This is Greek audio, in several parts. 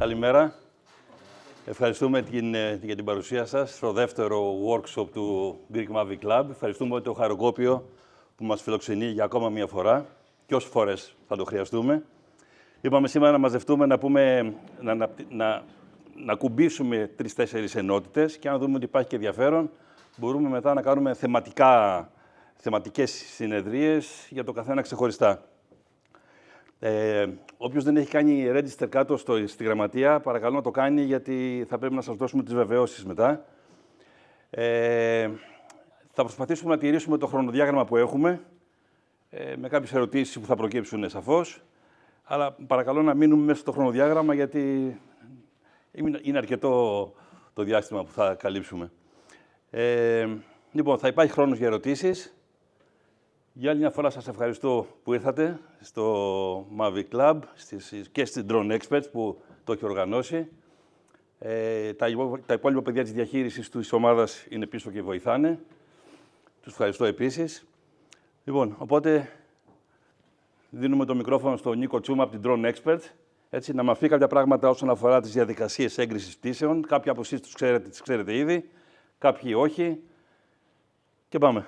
καλημέρα. Ευχαριστούμε για την παρουσία σας στο δεύτερο workshop του Greek Mavic Club. Ευχαριστούμε το Χαροκόπιο που μας φιλοξενεί για ακόμα μία φορά και όσες φορές θα το χρειαστούμε. Είπαμε σήμερα να μαζευτούμε, να κουμπίσουμε 3-4 ενότητες και αν δούμε ότι υπάρχει και ενδιαφέρον, μπορούμε μετά να κάνουμε θεματικές συνεδρίες για το καθένα ξεχωριστά. Όποιος δεν έχει κάνει register κάτω στη γραμματεία, παρακαλώ να το κάνει, γιατί θα πρέπει να σας δώσουμε τις βεβαιώσεις μετά. Θα προσπαθήσουμε να τηρήσουμε το χρονοδιάγραμμα που έχουμε, με κάποιες ερωτήσεις που θα προκύψουν σαφώς, αλλά παρακαλώ να μείνουμε μέσα στο χρονοδιάγραμμα, γιατί είναι αρκετό το διάστημα που θα καλύψουμε. Λοιπόν, θα υπάρχει χρόνος για ερωτήσεις. Για άλλη μια φορά σας ευχαριστώ που ήρθατε στο Mavic Club και στην Drone Experts που το έχει οργανώσει. Τα υπόλοιπα παιδιά της διαχείρισης της ομάδας είναι πίσω και βοηθάνε. Τους ευχαριστώ επίσης. Λοιπόν, οπότε δίνουμε το μικρόφωνο στον Νίκο Τσούμα από την Drone Experts, έτσι, να μας πει κάποια πράγματα όσον αφορά τις διαδικασίες έγκρισης πτήσεων. Κάποιοι από εσείς τις ξέρετε ήδη, κάποιοι όχι. Και πάμε.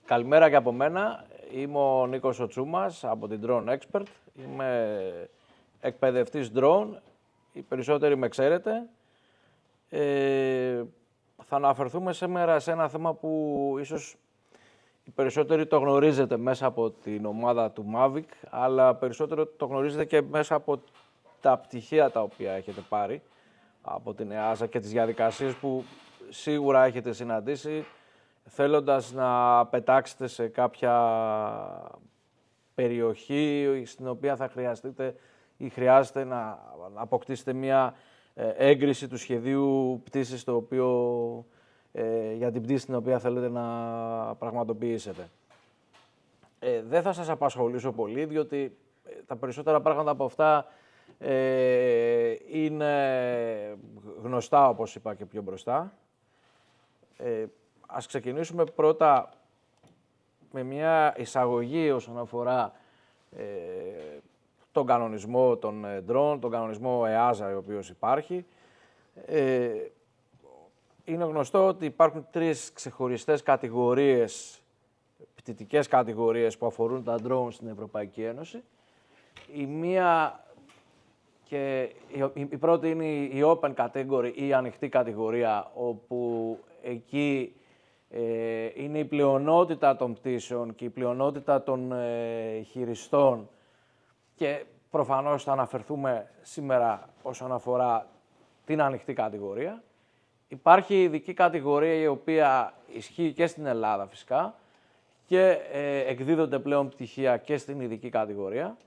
Καλημέρα και από μένα. Είμαι ο Νίκος Τσούμας από την Drone Expert. Είμαι εκπαιδευτής drone. Οι περισσότεροι με ξέρετε. Θα αναφερθούμε σήμερα σε ένα θέμα που ίσως οι περισσότεροι το γνωρίζετε μέσα από την ομάδα του Mavic, αλλά περισσότερο το γνωρίζετε και μέσα από τα πτυχία τα οποία έχετε πάρει από την EASA και τις διαδικασίες που σίγουρα έχετε συναντήσει, θέλοντας να πετάξετε σε κάποια περιοχή στην οποία θα χρειαστείτε ή χρειάζεται να αποκτήσετε μια έγκριση του σχεδίου πτήσης για την πτήση την οποία θέλετε να πραγματοποιήσετε. Δεν θα σας απασχολήσω πολύ, διότι τα περισσότερα πράγματα από αυτά είναι γνωστά, όπως είπα και πιο μπροστά. Ας ξεκινήσουμε πρώτα με μια εισαγωγή όσον αφορά τον κανονισμό των drone, τον κανονισμό EASA ο οποίος υπάρχει. Είναι γνωστό ότι υπάρχουν 3 ξεχωριστές κατηγορίες, πτυτικές κατηγορίες που αφορούν τα drone στην Ευρωπαϊκή Ένωση. Η πρώτη είναι η open category ή η ανοιχτή κατηγορία, όπου εκεί είναι η πλειονότητα των πτήσεων και η πλειονότητα των χειριστών και προφανώς θα αναφερθούμε σήμερα όσον αφορά την ανοιχτή κατηγορία. Υπάρχει η ειδική κατηγορία η οποία ισχύει και στην Ελλάδα φυσικά και εκδίδονται πλέον πτυχία και στην ειδική κατηγορία.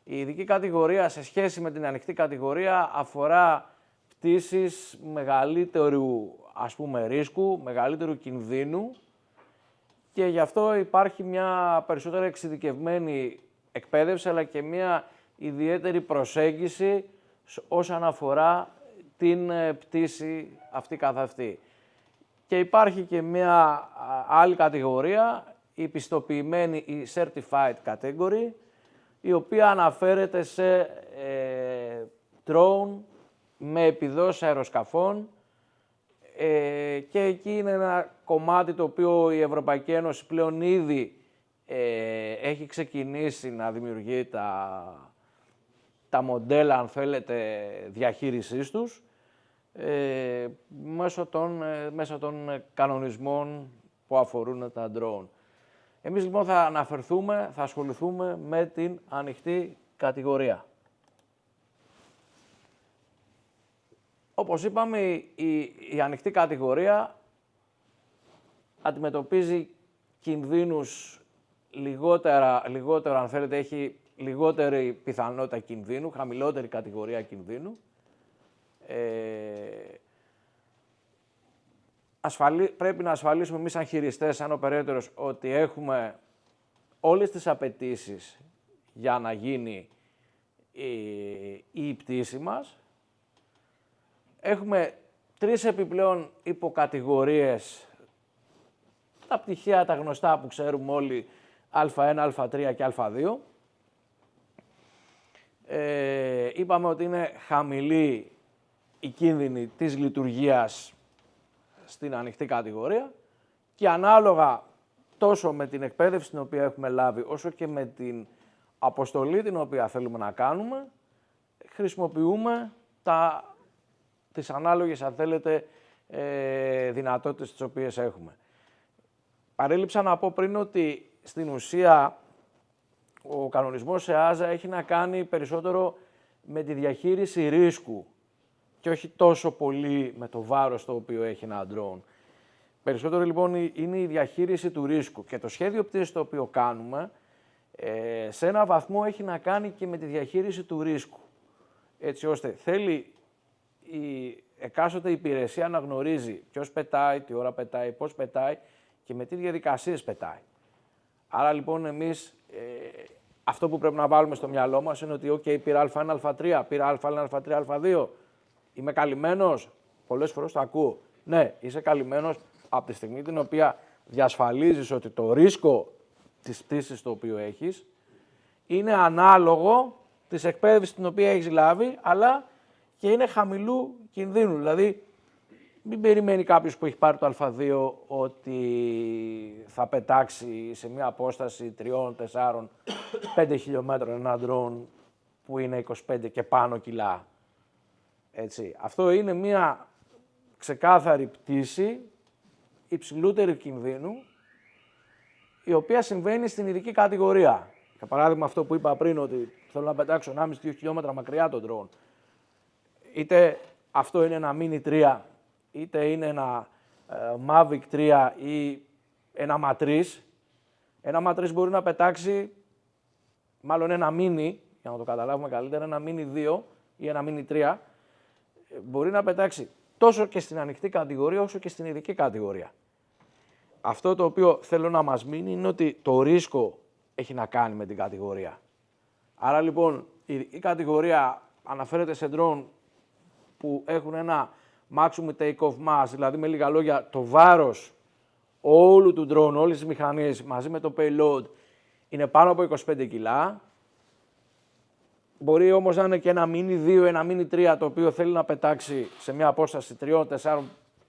Η ειδική κατηγορία σε σχέση με την ανοιχτή κατηγορία αφορά πτήσεις μεγαλύτερου ρίσκου, μεγαλύτερου κινδύνου και γι' αυτό υπάρχει μια περισσότερο εξειδικευμένη εκπαίδευση αλλά και μια ιδιαίτερη προσέγγιση όσον αφορά την πτήση αυτή καθ' αυτή. Και υπάρχει και μια άλλη κατηγορία, η πιστοποιημένη, η Certified Category, η οποία αναφέρεται σε drone με επιδόσεις αεροσκαφών και εκεί είναι ένα κομμάτι το οποίο η Ευρωπαϊκή Ένωση πλέον ήδη έχει ξεκινήσει να δημιουργεί τα μοντέλα, αν θέλετε, διαχείρισής τους μέσω των κανονισμών που αφορούν τα drone. Εμείς λοιπόν θα ασχοληθούμε με την ανοιχτή κατηγορία. Όπως είπαμε, η ανοιχτή κατηγορία αντιμετωπίζει κινδύνους λιγότερο, αν θέλετε, έχει λιγότερη πιθανότητα κινδύνου, χαμηλότερη κατηγορία κινδύνου. Πρέπει να ασφαλίσουμε εμείς σαν χειριστές, σαν operators, ότι έχουμε όλες τις απαιτήσεις για να γίνει η πτήση μας. Έχουμε 3 επιπλέον υποκατηγορίες, τα πτυχία τα γνωστά που ξέρουμε όλοι, Α1, Α3 και Α2. Είπαμε ότι είναι χαμηλή η κίνδυνη της λειτουργίας στην ανοιχτή κατηγορία και ανάλογα τόσο με την εκπαίδευση την οποία έχουμε λάβει, όσο και με την αποστολή την οποία θέλουμε να κάνουμε, χρησιμοποιούμε τις ανάλογες, αν θέλετε, δυνατότητες τις οποίες έχουμε. Παρέλειψα να πω πριν ότι στην ουσία ο κανονισμός ΕΑΖΑ έχει να κάνει περισσότερο με τη διαχείριση ρίσκου και όχι τόσο πολύ με το βάρος το οποίο έχει ένα drone. Περισσότερο λοιπόν είναι η διαχείριση του ρίσκου και το σχέδιο πτήσης το οποίο κάνουμε σε ένα βαθμό έχει να κάνει και με τη διαχείριση του ρίσκου. Έτσι ώστε θέλει η εκάστοτε υπηρεσία να γνωρίζει ποιος πετάει, τι ώρα πετάει, πώς πετάει και με τι διαδικασίες πετάει. Άρα λοιπόν εμείς αυτό που πρέπει να βάλουμε στο μυαλό μας είναι ότι OK, πήρα Α1, Α3, πήρα Α1, Α3, Α2, είμαι καλυμμένος, πολλές φορές το ακούω. Ναι, είσαι καλυμμένος από τη στιγμή την οποία διασφαλίζεις ότι το ρίσκο της πτήσης το οποίο έχεις είναι ανάλογο της εκπαίδευσης την οποία έχεις λάβει, αλλά και είναι χαμηλού κινδύνου. Δηλαδή, μην περιμένει κάποιος που έχει πάρει το Α2 ότι θα πετάξει σε μια απόσταση 3, 4, 5 χιλιόμετρων ένα drone που είναι 25 και πάνω κιλά. Έτσι. Αυτό είναι μια ξεκάθαρη πτήση υψηλότερου κινδύνου, η οποία συμβαίνει στην ειδική κατηγορία. Για παράδειγμα, αυτό που είπα πριν, ότι θέλω να πετάξω 1,5-2 χιλιόμετρα μακριά τον drone. Είτε αυτό είναι ένα Mini 3, είτε είναι ένα Mavic 3 ή ένα Matriz. Ένα Matriz μπορεί να πετάξει, μάλλον ένα Mini, για να το καταλάβουμε καλύτερα, ένα Mini 2 ή ένα Mini 3, μπορεί να πετάξει τόσο και στην ανοιχτή κατηγορία όσο και στην ειδική κατηγορία. Αυτό το οποίο θέλω να μας μείνει είναι ότι το ρίσκο έχει να κάνει με την κατηγορία. Άρα λοιπόν η κατηγορία αναφέρεται σε drone που έχουν ένα maximum take-off mass, δηλαδή με λίγα λόγια το βάρος όλου του drone, όλης της μηχανής μαζί με το payload είναι πάνω από 25 κιλά. Μπορεί όμως να είναι και ένα Mini 2, ένα Mini 3 το οποίο θέλει να πετάξει σε μια απόσταση 3-4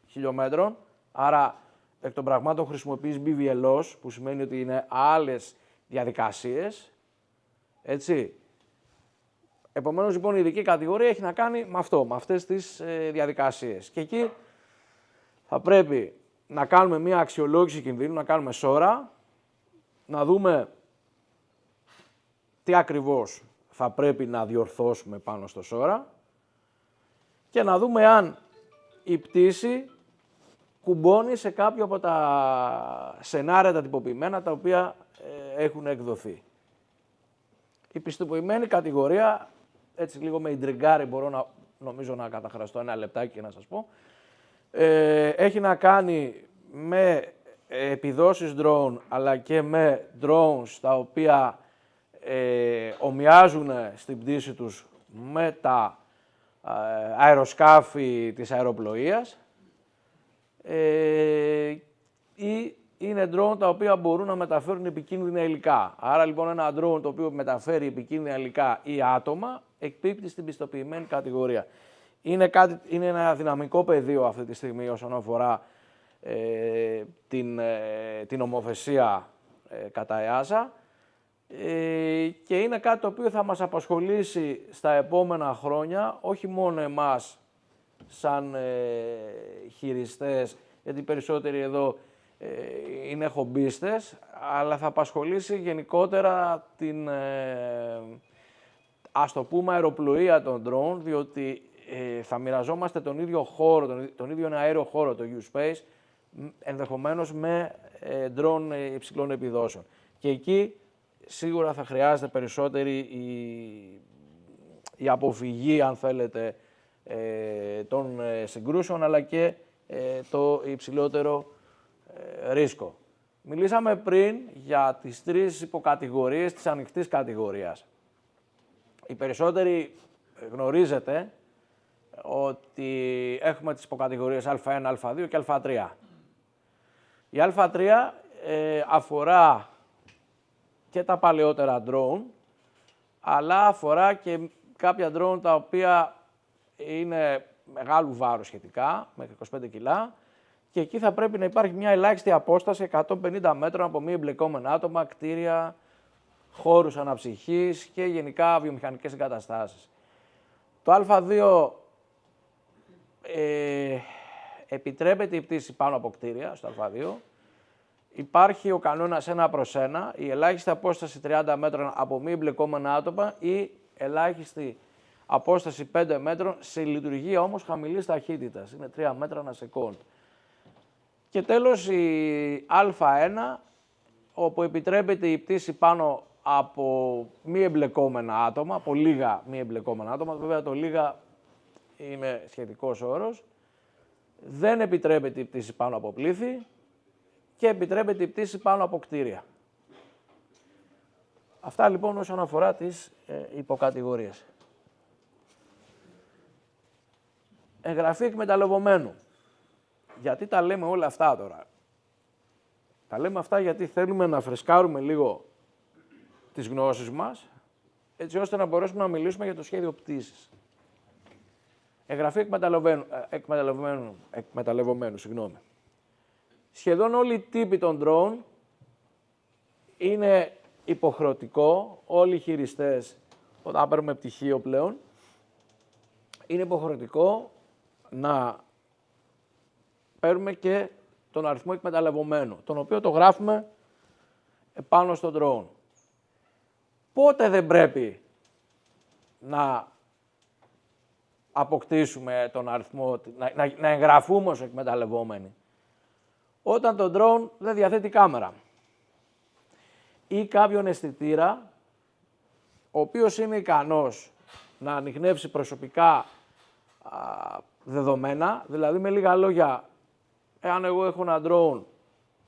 χιλιόμετρων. Άρα εκ των πραγμάτων χρησιμοποιείς BVLOS, που σημαίνει ότι είναι άλλες διαδικασίες. Έτσι. Επομένως λοιπόν η ειδική κατηγορία έχει να κάνει με αυτό, με αυτές τις διαδικασίες. Και εκεί θα πρέπει να κάνουμε μια αξιολόγηση κινδύνου, να κάνουμε σώρα, να δούμε τι ακριβώς θα πρέπει να διορθώσουμε πάνω στο σώρα και να δούμε αν η πτήση κουμπώνει σε κάποιο από τα σενάρια τα τυποποιημένα τα οποία έχουν εκδοθεί. Η πιστοποιημένη κατηγορία, έτσι λίγο με ιντριγκάρι μπορώ νομίζω να καταχραστώ ένα λεπτάκι και να σας πω, έχει να κάνει με επιδόσεις drone αλλά και με drones τα οποία ομοιάζουν στην πτήση τους με τα αεροσκάφη της αεροπλοείας ή είναι drone τα οποία μπορούν να μεταφέρουν επικίνδυνα υλικά. Άρα λοιπόν ένα drone το οποίο μεταφέρει επικίνδυνα υλικά ή άτομα εκπίπτει στην πιστοποιημένη κατηγορία. Είναι ένα δυναμικό πεδίο αυτή τη στιγμή όσον αφορά την νομοθεσία κατά ΕΑΖΑ και είναι κάτι το οποίο θα μας απασχολήσει στα επόμενα χρόνια, όχι μόνο εμάς σαν χειριστές, γιατί περισσότεροι εδώ είναι χομπίστες, αλλά θα απασχολήσει γενικότερα την, ας το πούμε, αεροπλοεία των drone, διότι θα μοιραζόμαστε τον ίδιο χώρο, τον ίδιο αέριο χώρο, το U-Space, ενδεχομένως με drone υψηλών επιδόσεων. Και εκεί σίγουρα θα χρειάζεται περισσότερη η αποφυγή, αν θέλετε, των συγκρούσεων, αλλά και το υψηλότερο ρίσκο. Μιλήσαμε πριν για τις 3 υποκατηγορίες της ανοιχτής κατηγορίας. Οι περισσότεροι γνωρίζετε ότι έχουμε τις υποκατηγορίες Α1, Α2 και Α3. Η Α3 αφορά και τα παλαιότερα drone, αλλά αφορά και κάποια drone τα οποία είναι μεγάλου βάρους σχετικά, μέχρι 25 κιλά, και εκεί θα πρέπει να υπάρχει μια ελάχιστη απόσταση 150 μέτρων από μη εμπλεκόμενα άτομα, κτίρια, χώρους αναψυχής και γενικά βιομηχανικές εγκαταστάσεις. Το Α2 επιτρέπεται η πτήση πάνω από κτίρια, στο Α2. Υπάρχει ο κανόνας 1/1, η ελάχιστη απόσταση 30 μέτρων από μη εμπλεκόμενα άτομα ή ελάχιστη απόσταση 5 μέτρων σε λειτουργία όμως χαμηλής ταχύτητας, είναι 3 μέτρα ανά σεκόντ. Και τέλος η Α1, όπου επιτρέπεται η πτήση πάνω από μη εμπλεκόμενα άτομα, από λίγα μη εμπλεκόμενα άτομα, βέβαια το λίγα είναι σχετικός όρος, δεν επιτρέπεται η πτήση πάνω από πλήθη και επιτρέπεται η πτήση πάνω από κτίρια. Αυτά λοιπόν όσον αφορά τις υποκατηγορίες. Εγγραφή εκμεταλλευομένου. Γιατί τα λέμε όλα αυτά τώρα? Τα λέμε αυτά γιατί θέλουμε να φρεσκάρουμε λίγο τις γνώσεις μας, έτσι ώστε να μπορέσουμε να μιλήσουμε για το σχέδιο πτήσης. Εγγραφή εκμεταλλευομένου. Σχεδόν όλοι οι τύποι των drone είναι υποχρεωτικό, όλοι οι χειριστές, όταν παίρνουμε πτυχίο πλέον, είναι υποχρεωτικό να παίρνουμε και τον αριθμό εκμεταλλευομένου, τον οποίο το γράφουμε πάνω στο drone. Πότε δεν πρέπει να αποκτήσουμε τον αριθμό, να εγγραφούμε ως εκμεταλλευόμενοι? Όταν το drone δεν διαθέτει κάμερα ή κάποιον αισθητήρα, ο οποίος είναι ικανός να ανιχνεύσει προσωπικά δεδομένα, δηλαδή με λίγα λόγια, εάν εγώ έχω ένα drone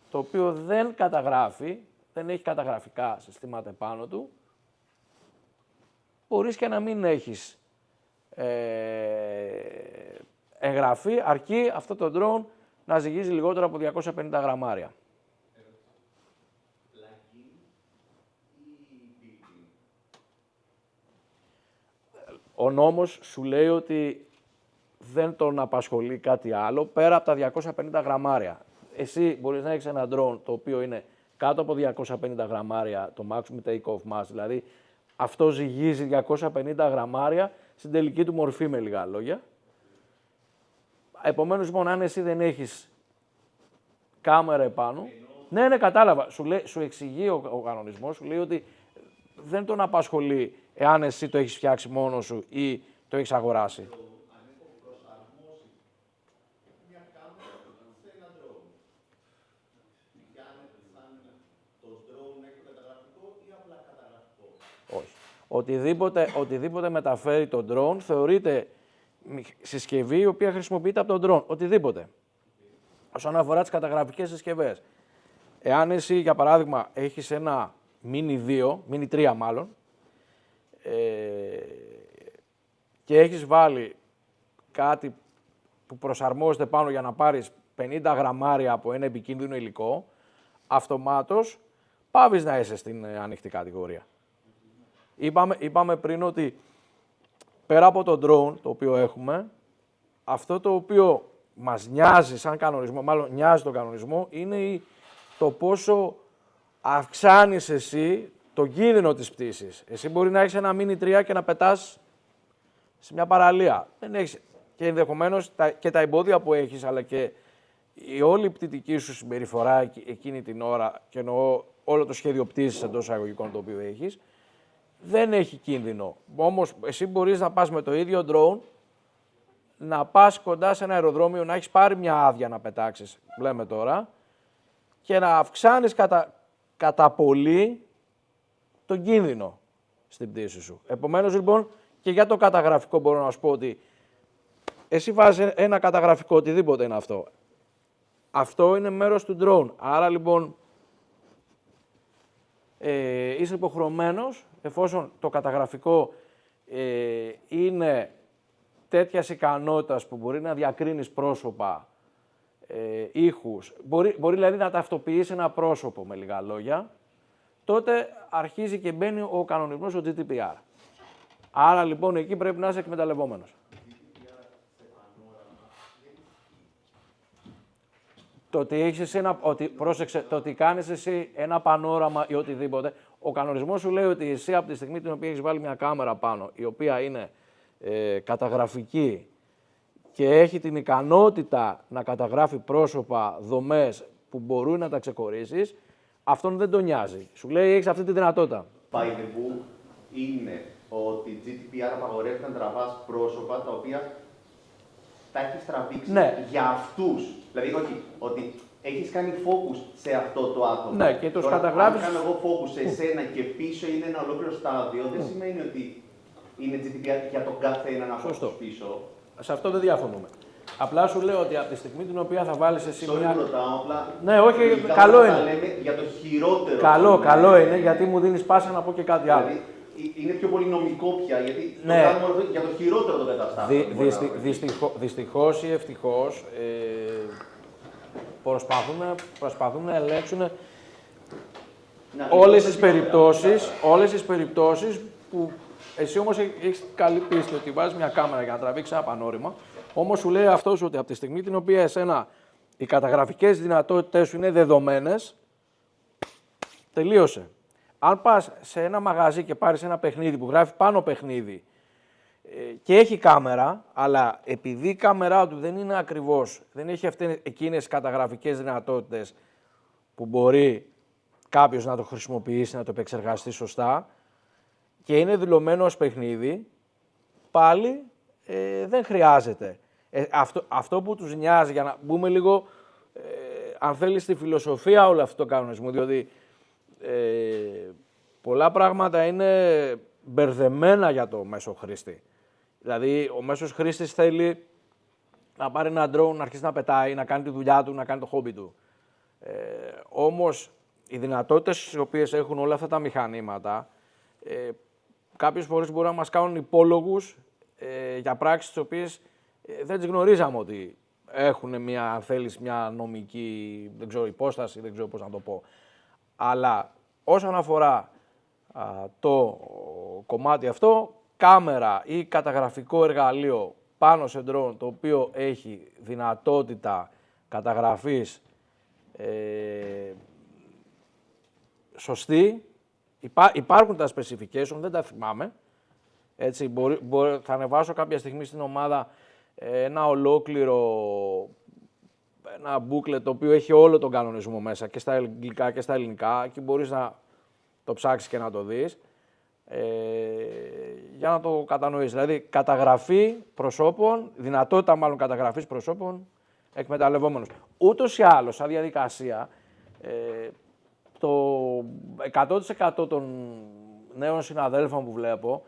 το οποίο δεν καταγράφει, δεν έχει καταγραφικά συστήματα επάνω του, μπορείς και να μην έχεις εγγραφή, αρκεί αυτό το drone να ζυγίζει λιγότερο από 250 γραμμάρια. Ο νόμος σου λέει ότι δεν τον απασχολεί κάτι άλλο πέρα από τα 250 γραμμάρια. Εσύ μπορείς να έχεις ένα drone το οποίο είναι κάτω από 250 γραμμάρια, το maximum take-off mass, δηλαδή αυτό ζυγίζει 250 γραμμάρια στην τελική του μορφή, με λίγα λόγια. Επομένως, λοιπόν, αν εσύ δεν έχεις κάμερα επάνω, ναι, κατάλαβα. Σου εξηγεί ο κανονισμός, σου λέει ότι δεν τον απασχολεί εάν εσύ το έχεις φτιάξει μόνος σου ή το έχεις αγοράσει. Οτιδήποτε μεταφέρει το drone θεωρείται συσκευή η οποία χρησιμοποιείται από τον drone. Οτιδήποτε. Όσον αφορά τις καταγραφικές συσκευές. Εάν εσύ, για παράδειγμα, έχεις ένα Mini 2, Mini 3 μάλλον, και έχεις βάλει κάτι που προσαρμόζεται πάνω για να πάρεις 50 γραμμάρια από ένα επικίνδυνο υλικό, αυτομάτως πάβεις να είσαι στην ανοιχτή κατηγορία. Είπαμε πριν ότι πέρα από το drone το οποίο έχουμε, αυτό το οποίο μας νοιάζει σαν κανονισμό, μάλλον νοιάζει τον κανονισμό, είναι το πόσο αυξάνεις εσύ το κίνδυνο της πτήσης. Εσύ μπορεί να έχεις ένα Mini 3 και να πετάς σε μια παραλία. Δεν έχεις, και ενδεχομένως και τα εμπόδια που έχεις, αλλά και η όλη πτυτική σου συμπεριφορά εκείνη την ώρα, και εννοώ όλο το σχέδιο πτήσης εντός εισαγωγικών το οποίο έχεις, δεν έχει κίνδυνο. Όμως εσύ μπορείς να πας με το ίδιο drone, να πας κοντά σε ένα αεροδρόμιο, να έχεις πάρει μια άδεια να πετάξεις, λέμε τώρα, και να αυξάνεις κατά πολύ τον κίνδυνο στην πτήση σου. Επομένως, λοιπόν, και για το καταγραφικό μπορώ να σου πω ότι εσύ βάζεις ένα καταγραφικό, οτιδήποτε είναι αυτό. Αυτό είναι μέρος του drone. Άρα, λοιπόν, είσαι υποχρεωμένος, εφόσον το καταγραφικό είναι τέτοιας ικανότητας που μπορεί να διακρίνεις πρόσωπα, ήχους, μπορεί δηλαδή να ταυτοποιήσει ένα πρόσωπο, με λίγα λόγια, τότε αρχίζει και μπαίνει ο κανονισμός, ο GDPR. Άρα λοιπόν εκεί πρέπει να είσαι εκμεταλλευόμενος. Το ότι έχεις εσύ πρόσεξε, το ότι κάνεις εσύ ένα πανόραμα ή οτιδήποτε, ο κανονισμός σου λέει ότι εσύ από τη στιγμή την οποία έχεις βάλει μια κάμερα πάνω, η οποία είναι καταγραφική και έχει την ικανότητα να καταγράφει πρόσωπα, δομές που μπορούν να τα ξεχωρίσεις, αυτόν δεν τον νοιάζει. Σου λέει έχεις αυτή τη δυνατότητα. By the book είναι ότι GDPR απαγορεύει να τραβάς πρόσωπα τα οποία τα έχεις τραβήξει για αυτούς. Δηλαδή, όχι, ότι έχεις κάνει focus σε αυτό το άτομο. Ναι, και τους τώρα, καταγράφεις. αν κάνω εγώ focus σε εσένα και πίσω είναι ένα ολόκληρο στάδιο, δεν σημαίνει ότι είναι GDPR για τον καθένα να focus πίσω. Σε αυτό δεν διαφωνούμε. Απλά σου λέω ότι από τη στιγμή την οποία θα βάλεις εσύ μια... ρωτάω, απλά... Ναι, όχι, καλό είναι. Λέμε για το χειρότερο. Καλό είναι, γιατί μου δίνεις πάσα να πω και κάτι άλλο. Δηλαδή, είναι πιο πολύ νομικό πια, γιατί ναι. το κάνουμε για το χειρότερο το καταστάσιο. Δυστυχώς ή ευτυχώς προσπαθούν να ελέγξουν όλες τις περιπτώσεις που εσύ όμως έχεις καλή πίστη ότι βάζεις μια κάμερα για να τραβήξεις ένα πανόρημα, όμως σου λέει αυτός ότι από τη στιγμή την οποία εσένα οι καταγραφικές δυνατότητες σου είναι δεδομένες, τελείωσε. Αν πας σε ένα μαγαζί και πάρεις ένα παιχνίδι που γράφει πάνω παιχνίδι και έχει κάμερα, αλλά επειδή η κάμερά του δεν είναι ακριβώς, δεν έχει εκείνες καταγραφικές δυνατότητες που μπορεί κάποιος να το χρησιμοποιήσει, να το επεξεργαστεί σωστά και είναι δηλωμένο ως παιχνίδι, πάλι δεν χρειάζεται. Αυτό που τους νοιάζει, για να μπούμε λίγο, αν θέλεις, στη φιλοσοφία όλο αυτό το κανονισμό, διότι πολλά πράγματα είναι μπερδεμένα για το μέσο χρήστη. Δηλαδή, ο μέσος χρήστης θέλει να πάρει ένα drone, να αρχίσει να πετάει, να κάνει τη δουλειά του, να κάνει το χόμπι του. Όμως, οι δυνατότητες τις οποίες έχουν όλα αυτά τα μηχανήματα, κάποιες φορές μπορούν να μας κάνουν υπόλογους για πράξεις τις οποίες δεν τις γνωρίζαμε ότι έχουν μια, αν θέλεις, μια νομική, δεν ξέρω, υπόσταση, δεν ξέρω πώς να το πω. Αλλά όσον αφορά το κομμάτι αυτό, κάμερα ή καταγραφικό εργαλείο πάνω σε drone το οποίο έχει δυνατότητα καταγραφής σωστή, υπάρχουν τα specification, δεν τα θυμάμαι. Έτσι, θα ανεβάσω κάποια στιγμή στην ομάδα ένα ολόκληρο, ένα booklet το οποίο έχει όλο τον κανονισμό μέσα και στα αγγλικά και στα ελληνικά και μπορείς να το ψάξεις και να το δεις για να το κατανοήσεις. Δηλαδή, καταγραφή προσώπων, δυνατότητα μάλλον καταγραφής προσώπων εκμεταλλευόμενος. Ούτως ή άλλως, σαν διαδικασία, το 100% των νέων συναδέλφων που βλέπω,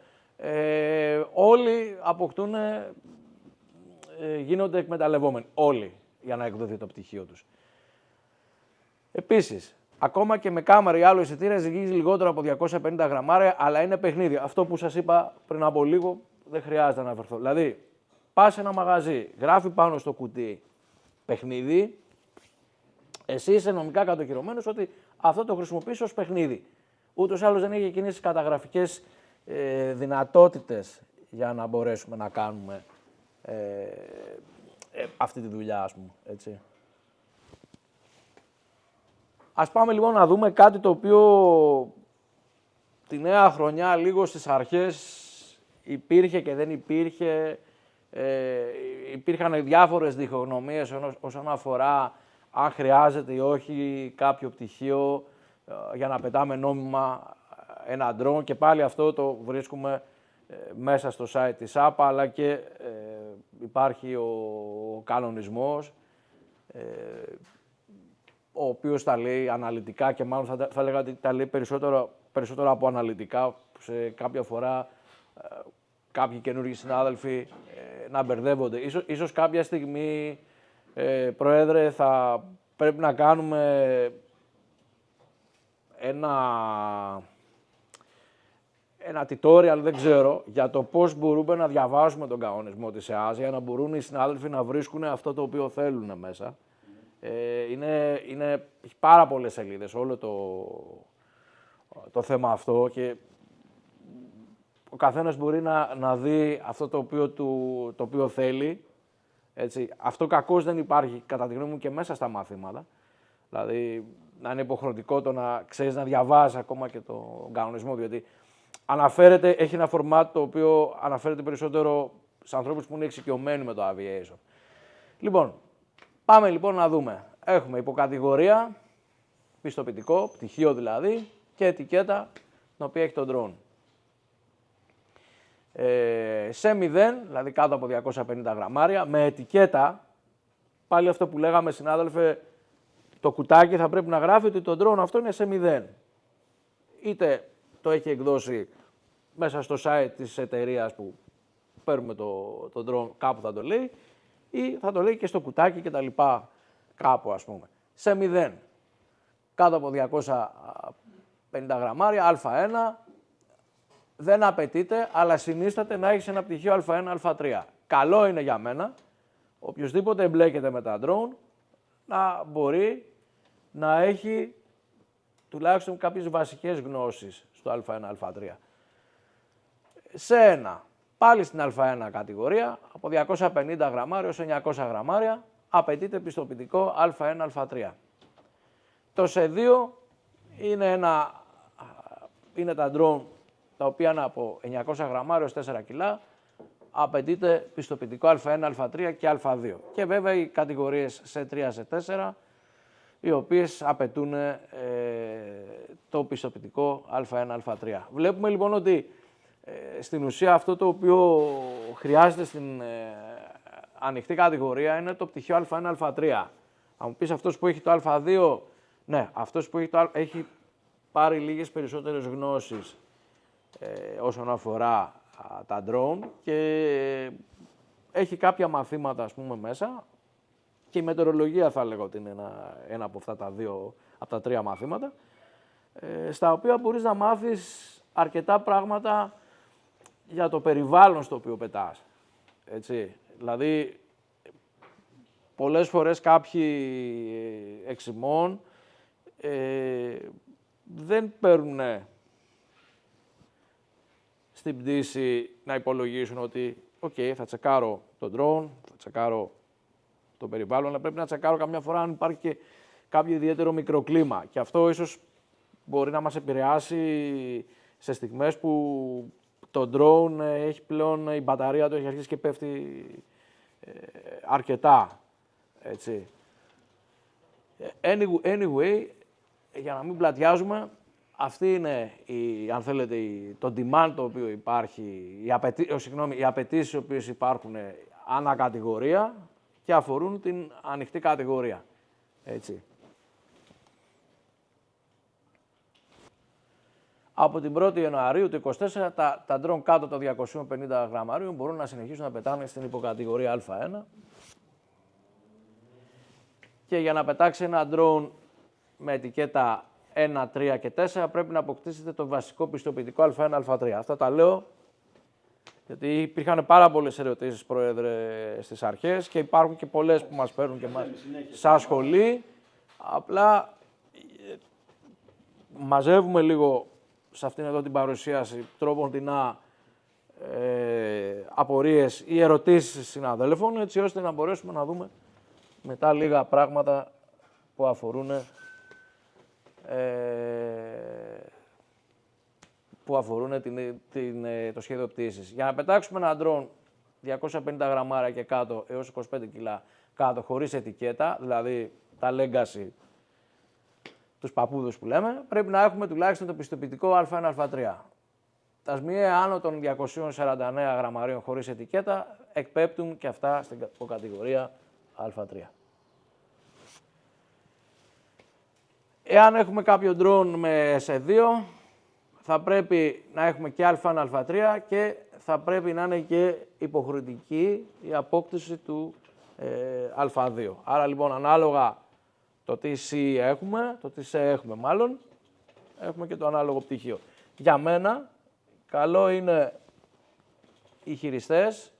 όλοι αποκτούν, γίνονται εκμεταλλευόμενοι. Όλοι, για να εκδοθεί το πτυχίο τους. Επίσης, ακόμα και με κάμερα ή άλλο εισιτήριο ζυγίζει λιγότερο από 250 γραμμάρια, αλλά είναι παιχνίδι. Αυτό που σας είπα πριν από λίγο δεν χρειάζεται να αναφερθώ. Δηλαδή, πας σε ένα μαγαζί, γράφει πάνω στο κουτί παιχνίδι, εσύ είσαι νομικά κατοχυρωμένος ότι αυτό το χρησιμοποιείς ως παιχνίδι. Ούτως ή άλλως δεν έχει εκείνες τις καταγραφικές δυνατότητες για να μπορέσουμε να κάνουμε αυτή τη δουλειά, ας πούμε, έτσι. Ας πάμε λοιπόν να δούμε κάτι το οποίο τη νέα χρονιά λίγο στις αρχές υπήρχε και δεν υπήρχε. Υπήρχαν διάφορες διχογνωμίες όσον αφορά αν χρειάζεται ή όχι κάποιο πτυχίο για να πετάμε νόμιμα ένα drone και πάλι αυτό το βρίσκουμε μέσα στο site της ΑΠΑ, αλλά και υπάρχει ο κανονισμός ο οποίος τα λέει αναλυτικά και μάλλον θα έλεγα ότι τα λέει περισσότερο από αναλυτικά. Σε κάποια φορά κάποιοι καινούργιοι συνάδελφοι να μπερδεύονται. Ίσως κάποια στιγμή, Πρόεδρε, θα πρέπει να κάνουμε ένα tutorial, δεν ξέρω, για το πώς μπορούμε να διαβάζουμε τον κανονισμό της ΕΑΖ, για να μπορούν οι συνάδελφοι να βρίσκουν αυτό το οποίο θέλουν μέσα. Έχει πάρα πολλές σελίδες, το θέμα αυτό και ο καθένας μπορεί να δει αυτό το οποίο θέλει. Έτσι. Αυτό κακώς δεν υπάρχει, κατά τη γνώμη μου, και μέσα στα μαθήματα. Δηλαδή, να είναι υποχρεωτικό το να ξέρεις να διαβάζεις ακόμα και τον κανονισμό, διότι έχει ένα format το οποίο αναφέρεται περισσότερο σε ανθρώπους που είναι εξοικειωμένοι με το aviation. Λοιπόν, πάμε λοιπόν να δούμε. Έχουμε υποκατηγορία, πιστοποιητικό, πτυχίο δηλαδή, και ετικέτα, την οποία έχει το drone. Σε 0, δηλαδή κάτω από 250 γραμμάρια, με ετικέτα, πάλι αυτό που λέγαμε συνάδελφε, το κουτάκι θα πρέπει να γράφει ότι το drone αυτό είναι σε 0. Είτε το έχει εκδώσει μέσα στο site της εταιρείας που παίρνουμε το drone, κάπου θα το λέει, ή θα το λέει και στο κουτάκι και τα λοιπά κάπου ας πούμε. Σε 0, κάτω από 250 γραμμάρια, Α1, δεν απαιτείται, αλλά συνίσταται να έχεις ένα πτυχίο Α1, Α3. Καλό είναι για μένα, οποιοσδήποτε εμπλέκεται με τα drone, να μπορεί να έχει τουλάχιστον κάποιες βασικές γνώσεις στο Α1, Α3. Σε ένα, πάλι στην Α1 κατηγορία, από 250 γραμμάρια έως 900 γραμμάρια, απαιτείται πιστοποιητικό Α1, Α3. Το σε 2 είναι τα drone τα οποία είναι από 900 γραμμάρια έως 4 κιλά, απαιτείται πιστοποιητικό Α1, Α3 και Α2. Και βέβαια οι κατηγορίες σε 3, σε 4, οι οποίες απαιτούν το πιστοποιητικό Α1, Α3. Βλέπουμε λοιπόν ότι στην ουσία αυτό το οποίο χρειάζεται στην ανοιχτή κατηγορία είναι το πτυχίο Α1, Α3. Αν μου πεις αυτός που έχει το Α2, ναι, αυτός που έχει πάρει λίγες περισσότερες γνώσεις όσον αφορά τα drone και έχει κάποια μαθήματα ας πούμε μέσα και η μετεωρολογία θα λέγω ότι είναι ένα από αυτά από τα τρία μαθήματα στα οποία μπορείς να μάθεις αρκετά πράγματα για το περιβάλλον στο οποίο πετάς. Έτσι. Δηλαδή, πολλές φορές κάποιοι εξημών δεν παίρνουν στην πτήση να υπολογίσουν ότι θα τσεκάρω τον drone, θα τσεκάρω το περιβάλλον, αλλά πρέπει να τσεκάρω καμιά φορά αν υπάρχει και κάποιο ιδιαίτερο μικροκλίμα. Και αυτό ίσως μπορεί να μας επηρεάσει σε στιγμές που το drone έχει πλέον, η μπαταρία του έχει αρχίσει και πέφτει αρκετά. Έτσι. Anyway, για να μην πλατιάζουμε, αυτή είναι, αν θέλετε, το demand το οποίο υπάρχει, οι απαιτήσεις οι οποίες υπάρχουν ανά κατηγορία και αφορούν την ανοιχτή κατηγορία. Έτσι. Από την 1η Ιανουαρίου του 2024, τα drone κάτω των 250 γραμμαρίων μπορούν να συνεχίσουν να πετάνε στην υποκατηγορία Α1. Και για να πετάξει ένα drone με ετικέτα 1, 3 και 4 πρέπει να αποκτήσετε το βασικό πιστοποιητικό Α1, Α3. Αυτά τα λέω γιατί υπήρχαν πάρα πολλές ερωτήσεις, Πρόεδρε, στις αρχές και υπάρχουν και πολλές που μας παίρνουν και μας σαν σχολή. Απλά μαζεύουμε λίγο σε αυτήν εδώ την παρουσίαση τρόποντινά απορίες ή ερωτήσεις συναδέλφων, έτσι ώστε να μπορέσουμε να δούμε μετά λίγα πράγματα που αφορούν το σχέδιο πτήσης. Για να πετάξουμε ένα drone 250 γραμμάρια και κάτω έως 25 κιλά κάτω χωρίς ετικέτα, δηλαδή τα legacy, τους παππούδους που λέμε, πρέπει να έχουμε τουλάχιστον το πιστοποιητικό Α1, Α3. Τα ΣΜΙΕ άνω των 249 γραμμαρίων χωρίς ετικέτα εκπέπτουν και αυτά στην κατηγορία Α3. Εάν έχουμε κάποιο drone με S2, θα πρέπει να έχουμε και Α1, Α3 και θα πρέπει να είναι και υποχρεωτική η απόκτηση του Α2. Άρα λοιπόν ανάλογα το τι C έχουμε, έχουμε και το ανάλογο πτυχίο. Για μένα, καλό είναι οι χειριστές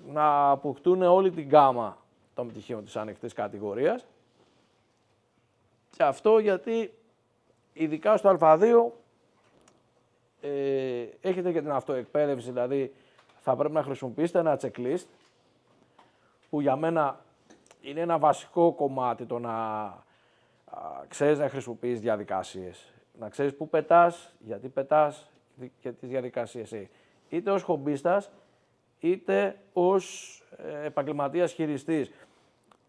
να αποκτούν όλη την γκάμα των πτυχίων της ανοιχτής κατηγορίας. Και αυτό γιατί ειδικά στο Α2 έχετε και την αυτοεκπαίδευση, δηλαδή θα πρέπει να χρησιμοποιήσετε ένα checklist που για μένα είναι ένα βασικό κομμάτι το να ξέρεις να χρησιμοποιείς διαδικασίες. Να ξέρεις πού πετάς, γιατί πετάς και τις διαδικασίες έχει. Είτε ως χομπίστας, είτε ως επαγγελματίας χειριστής.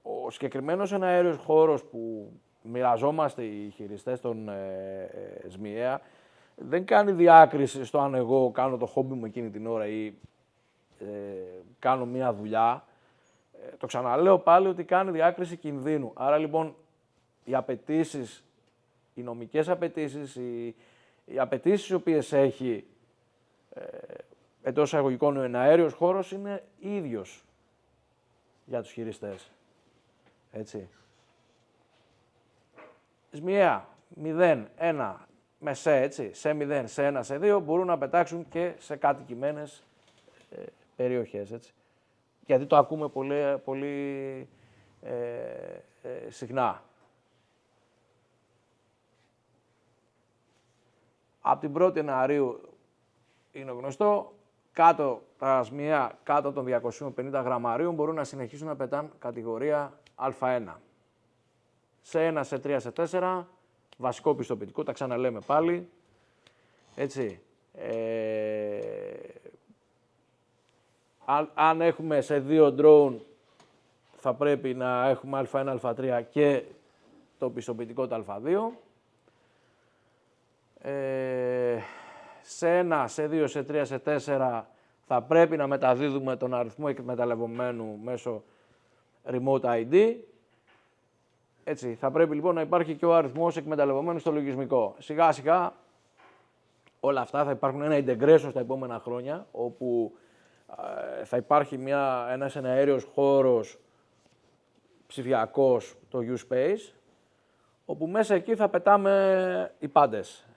Ο συγκεκριμένος εναέριος χώρος που μοιραζόμαστε οι χειριστές των ΣΜΙΕΑ δεν κάνει διάκριση στο αν εγώ κάνω το χόμπι μου εκείνη την ώρα ή κάνω μία δουλειά. Το ξαναλέω πάλι ότι κάνει διάκριση κινδύνου. Άρα λοιπόν οι απαιτήσεις, οι νομικές απαιτήσεις, οι απαιτήσεις οι οποίες έχει εντός εισαγωγικών ο εναέριος χώρος είναι ίδιος για τους χειριστές. Έτσι. ΣΜΙΕΑ 0, 1, με σε, έτσι, σε 0, σε 1, σε 2 μπορούν να πετάξουν και σε κατοικημένες περιοχές, έτσι. Γιατί το ακούμε πολύ συχνά. Από την 1η Ιανουαρίου είναι γνωστό, τα ΣΜΙΕΑ κάτω των 250 γραμμαρίων μπορούν να συνεχίσουν να πετάνε κατηγορία Α1. Σε 1, σε 3, σε 4, βασικό πιστοποιητικό, τα ξαναλέμε πάλι, έτσι. Αν έχουμε σε 2 drone, θα πρέπει να έχουμε Α1, Α3 και το πιστοποιητικό του Α2. Σε 1, σε 2, σε 3, σε 4 θα πρέπει να μεταδίδουμε τον αριθμό εκμεταλλευομένου μέσω remote ID. Έτσι, θα πρέπει λοιπόν να υπάρχει και ο αριθμός εκμεταλλευομένου στο λογισμικό. Σιγά σιγά όλα αυτά θα υπάρχουν ένα integration στα επόμενα χρόνια, όπου θα υπάρχει ένας εναέριος χώρος ψηφιακός, το U-Space, όπου μέσα εκεί θα πετάμε οι πάντες.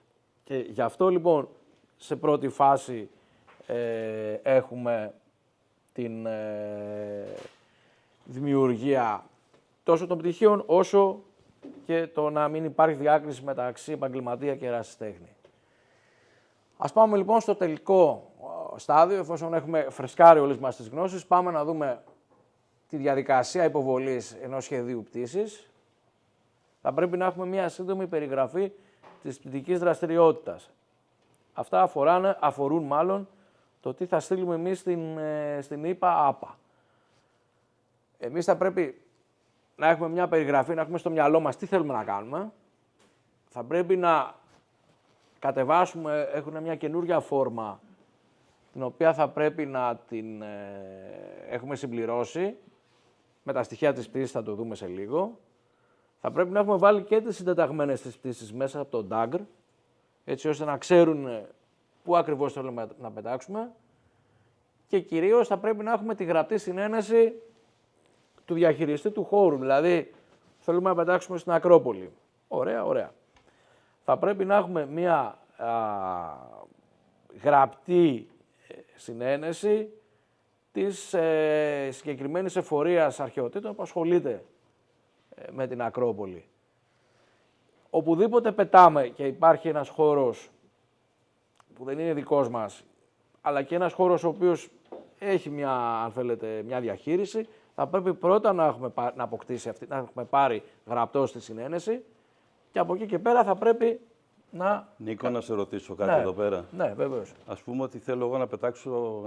Και γι' αυτό λοιπόν σε πρώτη φάση έχουμε την δημιουργία τόσο των πτυχίων όσο και το να μην υπάρχει διάκριση μεταξύ επαγγελματία και ερασιτέχνη. Ας πάμε λοιπόν στο τελικό στάδιο, εφόσον έχουμε φρεσκάρει όλες μας τις γνώσεις, πάμε να δούμε τη διαδικασία υποβολής ενός σχεδίου πτήσης. Θα πρέπει να έχουμε μία σύντομη περιγραφή της πτυτικής δραστηριότητας. Αυτά αφορούν μάλλον το τι θα στείλουμε εμείς στην ΙΠΑ-ΑΠΑ. Εμείς θα πρέπει να έχουμε μια περιγραφή, να έχουμε στο μυαλό μας τι θέλουμε να κάνουμε. Θα πρέπει να κατεβάσουμε, έχουν μια καινούργια φόρμα, την οποία θα πρέπει να την έχουμε συμπληρώσει. Με τα στοιχεία της πτήσης θα το δούμε σε λίγο. Θα πρέπει να έχουμε βάλει και τις συντεταγμένες της πτήσης μέσα από το DAGR, έτσι ώστε να ξέρουν πού ακριβώς θέλουμε να πετάξουμε. Και κυρίως θα πρέπει να έχουμε τη γραπτή συνένεση του διαχειριστή του χώρου, δηλαδή θέλουμε να πετάξουμε στην Ακρόπολη. Ωραία, ωραία. Θα πρέπει να έχουμε μία γραπτή συνένεση της συγκεκριμένης εφορίας αρχαιοτήτων που ασχολείται με την Ακρόπολη. Οπουδήποτε πετάμε και υπάρχει ένας χώρος που δεν είναι δικός μας, αλλά και ένας χώρος ο οποίος έχει μια διαχείριση, θα πρέπει πρώτα να έχουμε αποκτήσει αυτή, να έχουμε πάρει γραπτό στη συνένεση και από εκεί και πέρα θα πρέπει να... Νίκο, να σε ρωτήσω κάτι εδώ πέρα. Ναι, βεβαίως. Ας πούμε ότι θέλω εγώ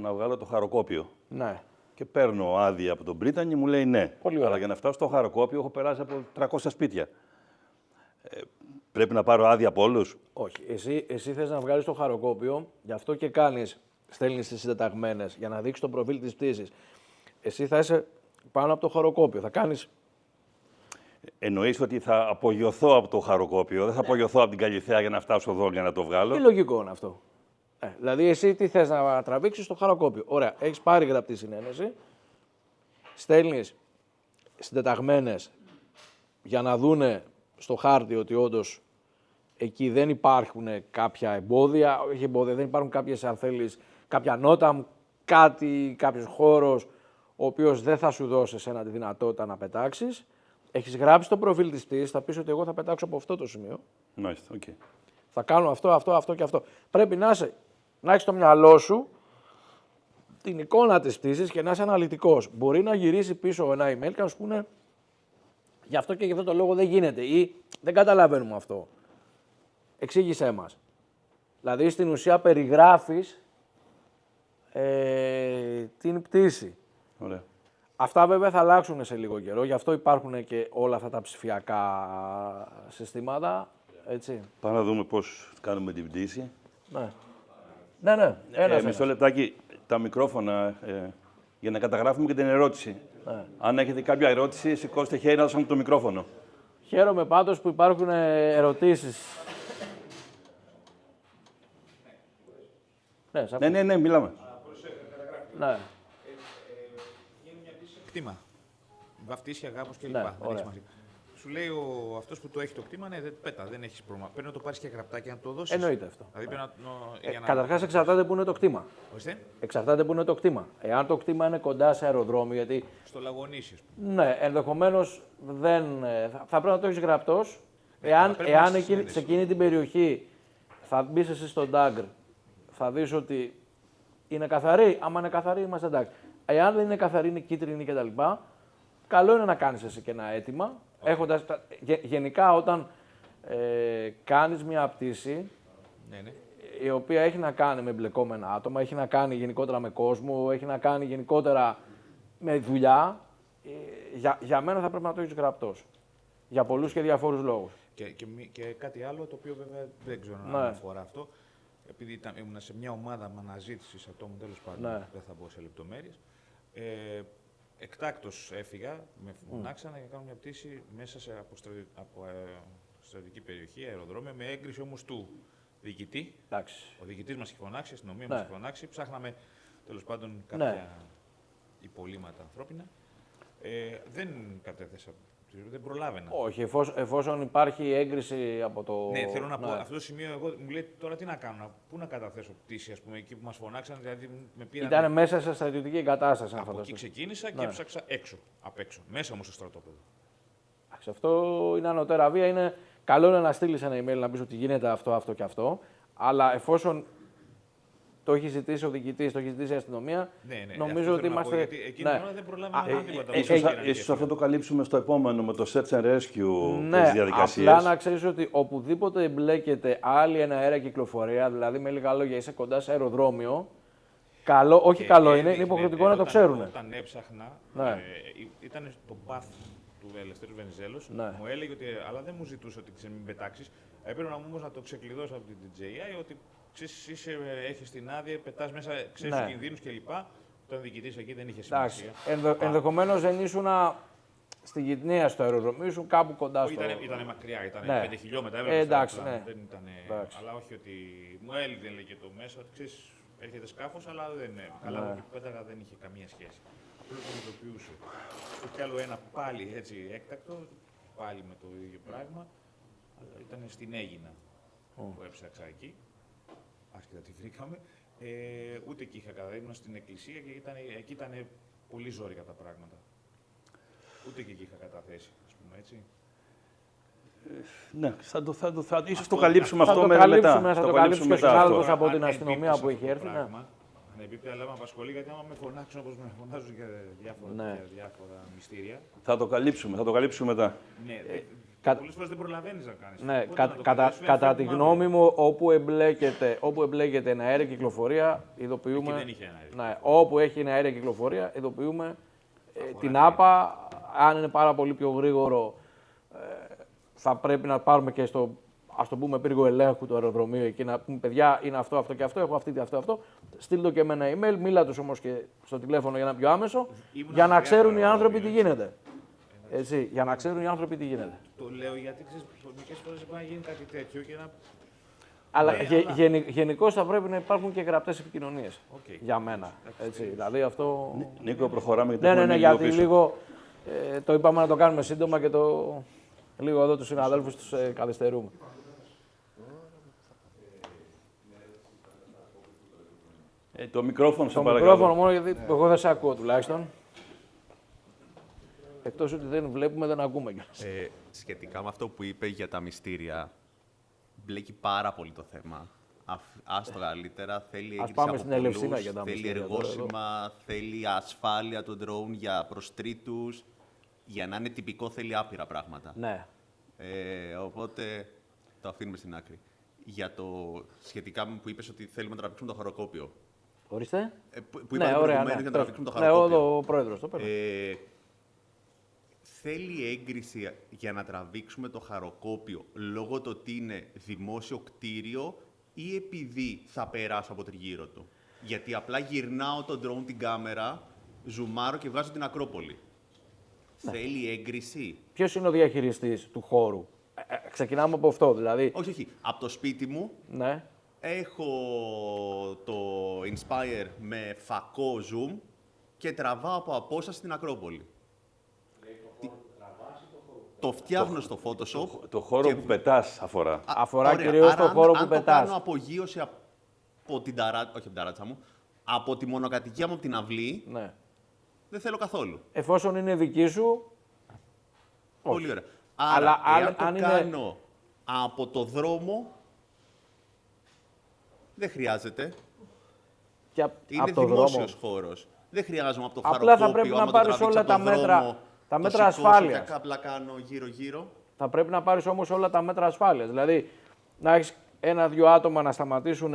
να βγάλω το χαροκόπιο. Ναι. Και παίρνω άδεια από τον Πρίτανη, μου λέει ναι. Πολύ ωραία. Αλλά για να φτάσω στο χαροκόπιο έχω περάσει από 300 σπίτια. Πρέπει να πάρω άδεια από όλους? Όχι. Εσύ θες να βγάλεις το χαροκόπιο, γι' αυτό και στέλνεις τις συντεταγμένες για να δείξεις το προφίλ της πτήσης. Εσύ θα είσαι πάνω από το χαροκόπιο, θα κάνεις... Εννοείς ότι θα απογειωθώ από το χαροκόπιο, δεν θα απογειωθώ από την Καλιθέα για να φτάσω εδώ για να το βγάλω? Τι λογικό είναι αυτό. Δηλαδή εσύ τι θες να τραβήξεις στο χαροκόπιο. Ωραία, έχεις πάρει γραπτή συνένεση, στέλνεις συντεταγμένες για να δούνε στο χάρτη ότι όντως εκεί δεν υπάρχουν κάποια εμπόδια, όχι εμπόδια, δεν υπάρχουν κάποιες, αν θέλεις, κάποια νότα, κάποιος χώρος ο οποίος δεν θα σου δώσει εσένα τη δυνατότητα να πετάξεις. έχεις γράψει το προφίλ της πτήσης, θα πεις ότι εγώ θα πετάξω από αυτό το σημείο. Μάλιστα, οκ. Θα κάνω αυτό και αυτό. Πρέπει να έχεις στο μυαλό σου την εικόνα της πτήσης και να είσαι αναλυτικός. Μπορεί να γυρίσει πίσω ένα email και να σου πούνε γι' αυτό και γι' αυτό το λόγο δεν γίνεται ή δεν καταλαβαίνουμε αυτό. Εξήγησέ μας. Δηλαδή στην ουσία περιγράφεις την πτήση. Ωραία. Αυτά βέβαια θα αλλάξουν σε λίγο καιρό, γι' αυτό υπάρχουν και όλα αυτά τα ψηφιακά συστήματα. Έτσι. Πάμε να δούμε πώς κάνουμε την πτήση. Ναι. Μισό λεπτάκι, τα μικρόφωνα, για να καταγράφουμε και την ερώτηση. Ναι. Αν έχετε κάποια ερώτηση, σηκώστε χέρι να δώσουμε το μικρόφωνο. Χαίρομαι πάντως που υπάρχουν ερωτήσεις. Ναι, μιλάμε. Ναι. Κτήμα. Βαφτίσια, γάμος κλπ. Ναι, Δεν έχει ωραία. σημασία. Σου λέει αυτός που το έχει το κτήμα, ναι, δεν έχει πρόβλημα. Πρέπει να το πάρεις και γραπτά και να το δώσεις. Εννοείται αυτό. Δηλαδή πρέπει για να... Καταρχάς εξαρτάται που είναι το κτήμα. Ορίστε, Εξαρτάται που είναι το κτήμα. Εάν το κτήμα είναι κοντά σε αεροδρόμιο, γιατί στο Λαγονίσι, ας πούμε. ναι, ενδεχομένως δεν. Θα πρέπει να το έχεις γραπτός. αλλά πρέπει να Εάν είσαι σε συνέντευξη. εκείνη την περιοχή θα μπεις εσύ στο DAGR, θα δεις ότι είναι καθαρή. Άμα είναι καθαρή, είμαστε εντάξει. Εάν δεν είναι καθαρή, είναι κίτρινη κτλ. Καλό είναι να κάνεις εσύ και ένα αίτημα. Γενικά, όταν κάνεις μια πτήση, Ναι. η οποία έχει να κάνει με εμπλεκόμενα άτομα, έχει να κάνει γενικότερα με κόσμο, έχει να κάνει γενικότερα με δουλειά, για μένα θα πρέπει να το έχεις γραπτός. Για πολλούς και διαφόρους λόγους. Και κάτι άλλο, το οποίο βέβαια δεν ξέρω Ναι. αν αφορά αυτό. Επειδή ήμουν σε μια ομάδα με αναζήτηση ατόμων, τέλος πάντων, Ναι. δεν θα μπω σε λεπτομέρειες. Εκτάκτος έφυγα, με φωνάξανε για να κάνω μια πτήση μέσα από στρατιωτική περιοχή, αεροδρόμιο, με έγκριση όμως του διοικητή. Εντάξει. Ο διοικητής μας έχει φωνάξει, η αστυνομία Ναι. μας έχει φωνάξει. Ψάχναμε τέλος πάντων κάποια Ναι. υπολείμματα ανθρώπινα. Δεν κατέθεσα, δεν προλάβαινα. Όχι, εφόσον υπάρχει έγκριση από το. Ναι, θέλω να πω, αυτό το σημείο εγώ μου λέει τώρα τι να κάνω, πού να καταθέσω πτήση, ας πούμε, εκεί που μας φωνάξαν, δηλαδή με πήραν. Ήταν μέσα σε στρατιωτική εγκατάσταση, αν Από εκεί φανταστείς. ξεκίνησα και Ναι. έψαξα έξω, απ' έξω. Μέσα όμως στο στρατόπεδο. Εντάξει, αυτό είναι ανωτέρα βία. Είναι καλό είναι να στείλει ένα email να πει ότι γίνεται αυτό, αυτό και αυτό. Αλλά εφόσον το έχει ζητήσει ο διοικητής, το έχει ζητήσει η αστυνομία, Ναι, νομίζω αυτό ότι θέλω να πω, είμαστε. γιατί εκείνη την ώρα δεν προλάβαινα τίποτα. Ίσως αυτό το καλύψουμε στο επόμενο με το search and rescue, Ναι, τις διαδικασίες. απλά να ξέρεις ότι οπουδήποτε εμπλέκεται άλλη εναέρια κυκλοφορία, δηλαδή με λίγα λόγια είσαι κοντά σε αεροδρόμιο, καλό, όχι καλό είναι υποχρεωτικό να το ξέρουν. Όταν έψαχνα, Ναι. ήταν το path του Ελευθέρου Βενιζέλος, Ναι. μου έλεγε ότι, αλλά δεν μου ζητούσε ότι μην πετάξεις. Έπρεπε όμως να το ξεκλειδώσω από την DJI, ότι ξέρεις, έχεις την άδεια, πετάς μέσα, ξέρεις Ναι. τους κινδύνους κλπ. Όταν διοικητής εκεί δεν είχε Εντάξει. σημασία. Ενδεχομένως δεν ήσουν στη γυτνία στο αεροδρόμιο, ήσουν κάπου κοντά στο. Ήταν μακριά, ήταν Ναι. 5 χιλιόμετρα. Έβγαλε Εντάξει, στα πλάνα, ναι. δεν ήταν, Εντάξει. αλλά όχι ότι μου έλεγε το μέσα ότι ξέρεις, έρχεται σκάφος, αλλά δεν είναι. Καλά, Ναι. ότι πέταγα δεν είχε καμία σχέση. Απλώς το ειδοποιούσε. Και κι άλλο ένα πάλι έτσι έκτακτο, πάλι με το ίδιο πράγμα, αλλά ήταν στην Αίγινα που έψαξα εκεί. Άσχετα τι βρήκαμε. Ούτε εκεί είχα καταθέσει, ήμουν στην εκκλησία και εκεί ήταν πολύ ζόρικα τα πράγματα. Ούτε και εκεί είχα καταθέσει, ας πούμε έτσι. Ναι, ίσως το καλύψουμε Θα αυτό το μετά. καλύψουμε, θα το καλύψουμε καλύψουμε και ο συνάδελφος αυτό. από την Αν αστυνομία εμπίπτει που σε έχει αυτό το έρθει. Ναι. πράγμα, αν εμπίπτει, αλλά με απασχολεί γιατί άμα με φωνάξουν όπως με φωνάζουν για Ναι. διάφορα μυστήρια. Θα το καλύψουμε μετά. Ναι, κα- πολλές φορές δεν προλαβαίνεις να κάνεις. Ναι, Οπότε να το κατά καλύψουμε, τη φεύγουμε γνώμη αύριο. μου, όπου εμπλέκεται εναέρια κυκλοφορία, ειδοποιούμε. Εκεί δεν είχε εναέρια. Ναι, όπου έχει εναέρια κυκλοφορία, ειδοποιούμε την ΑΠΑ. Αν είναι πάρα πολύ πιο γρήγορο, θα πρέπει να πάρουμε και στο, ας το πούμε, πύργο ελέγχου του αεροδρομίου εκεί να πούμε: παιδιά, είναι αυτό, αυτό και αυτό. Έχω αυτή, αυτό. Στείλ το και με ένα email, μίλα τους όμως και στο τηλέφωνο για να είναι πιο άμεσο, Ήμουν για να μακριά ξέρουν από οι το άνθρωποι τι αεροδρόμιο, γίνεται. Έτσι, για να ξέρουν οι άνθρωποι τι γίνεται. Το λέω γιατί ξέρεις, μερικές φορές μπορεί να γίνει κάτι τέτοιο και να. Αλλά Ναι, αλλά- γενικώς θα πρέπει να υπάρχουν και γραπτές επικοινωνίες. Οκ. Για μένα. Έτσι, δηλαδή αυτό. Νίκο, προχωράμε γιατί Ναι, έχουμε μείνει γιατί πίσω. λίγο το είπαμε να το κάνουμε σύντομα και λίγο εδώ τους συναδέλφους τους καθυστερούμε. Το μικρόφωνο, Το σε παρακαλώ. μικρόφωνο μόνο γιατί εγώ δεν σε ακούω τουλάχιστον. Εκτός ότι δεν βλέπουμε, δεν ακούμε κιόλας. Σχετικά με αυτό που είπε για τα μυστήρια, μπλέκει πάρα πολύ το θέμα. Άστο καλύτερα, θέλει έγκριση πάμε από στην Ελευσίνα πολλούς, για τα θέλει μυστήρια τώρα, εργόσημα, θέλει ασφάλεια των drone προς τρίτους. Για να είναι τυπικό θέλει άπειρα πράγματα. Ναι. Οπότε το αφήνουμε στην άκρη. Για το σχετικά με που είπες ότι θέλουμε να τραβήξουμε το χαροκόπιο. Ορίστε. Που είπαμε προηγουμένως για να τραβήξουμε το Ναι, χαροκόπιο. ο πρόεδρος το παίρνει. Θέλει έγκριση για να τραβήξουμε το χαροκόπιο λόγω του ότι είναι δημόσιο κτίριο ή επειδή θα περάσω από τριγύρω του. Γιατί απλά γυρνάω τον drone την κάμερα, ζουμάρω και βγάζω την Ακρόπολη. Ναι. Θέλει έγκριση. Ποιος είναι ο διαχειριστής του χώρου? Ξεκινάμε από αυτό, δηλαδή. Όχι. Από το σπίτι μου Ναι. έχω το Inspire με φακό zoom και τραβάω από απόσταση την Ακρόπολη. Το φτιάχνω στο Photoshop. Το χώρο που πετάς αφορά. Αφορά Ωραία. κυρίως Άρα, το χώρο που αν πετάς. το κάνω απογείωση από την ταράτσα, όχι από την ταράτσα μου, από τη μονοκατοικία μου από την αυλή, Ναι. δεν θέλω καθόλου. Εφόσον είναι δική σου, Πολύ ωραία. Αλλά Άρα, εάν το αν είναι- κάνω από το δρόμο, δεν χρειάζεται. και Είναι από το δρόμο. δημόσιος χώρος. Δεν χρειάζομαι από το χαροκόπιο. Απλά θα πρέπει να άμα το πάρεις τραβήξω όλα από τα το μέτρα- δρόμο, τα το μέτρα σηκώσω ασφάλειας. Και απλά κάνω γύρω-γύρω. Θα πρέπει να πάρεις όμως όλα τα μέτρα ασφάλειας. Δηλαδή, να έχεις ένα-δυο άτομα να σταματήσουν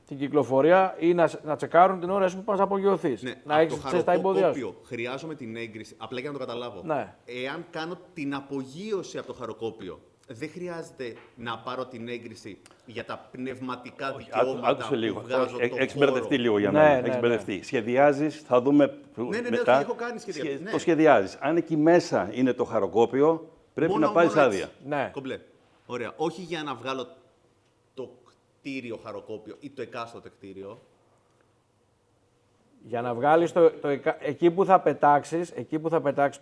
την κυκλοφορία ή να τσεκάρουν την ώρα που πας να απογειωθείς. Ναι, Να από έχεις το ξέρεις, τα εμπόδια σου. χαροκόπιο χρειάζομαι την έγκριση, απλά για να το καταλάβω. Ναι. Εάν κάνω την απογείωση από το χαροκόπιο, δεν χρειάζεται να πάρω την έγκριση για τα πνευματικά δικαιώματα Άκουσε λίγο. που βγάζω το Έχεις μπερδευτεί λίγο για Ναι, μένα. ναι, Έχεις ναι. μπερδευτεί. Σχεδιάζεις, θα δούμε Ναι, μετά. όχι, έχω κάνει σχεδιασμό. Ναι. Το σχεδιάζεις. Αν εκεί μέσα είναι το χαροκόπιο, πρέπει να πάρεις μόνο άδεια. έτσι. Ναι. Κομπλέ. Ωραία. Όχι για να βγάλω το κτίριο χαροκόπιο ή το εκάστοτε κτίριο. Για να βγάλεις εκεί που θα πετάξεις,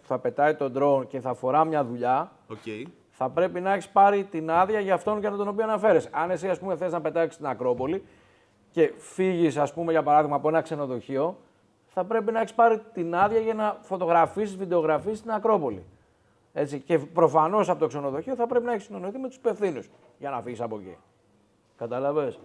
που θα πετάει το drone και θα φορά μια δουλειά, Okay. θα πρέπει να έχεις πάρει την άδεια για αυτόν για τον οποίο αναφέρεσαι. Αν εσύ, ας πούμε, θες να πετάξεις στην Ακρόπολη και φύγεις, ας πούμε, για παράδειγμα, από ένα ξενοδοχείο, θα πρέπει να έχεις πάρει την άδεια για να φωτογραφίσεις, βιντεογραφίσεις στην Ακρόπολη. Έτσι. Και προφανώς από το ξενοδοχείο θα πρέπει να έχεις συνεννοηθεί με τους υπευθύνους για να φύγεις από εκεί. Κατάλαβες?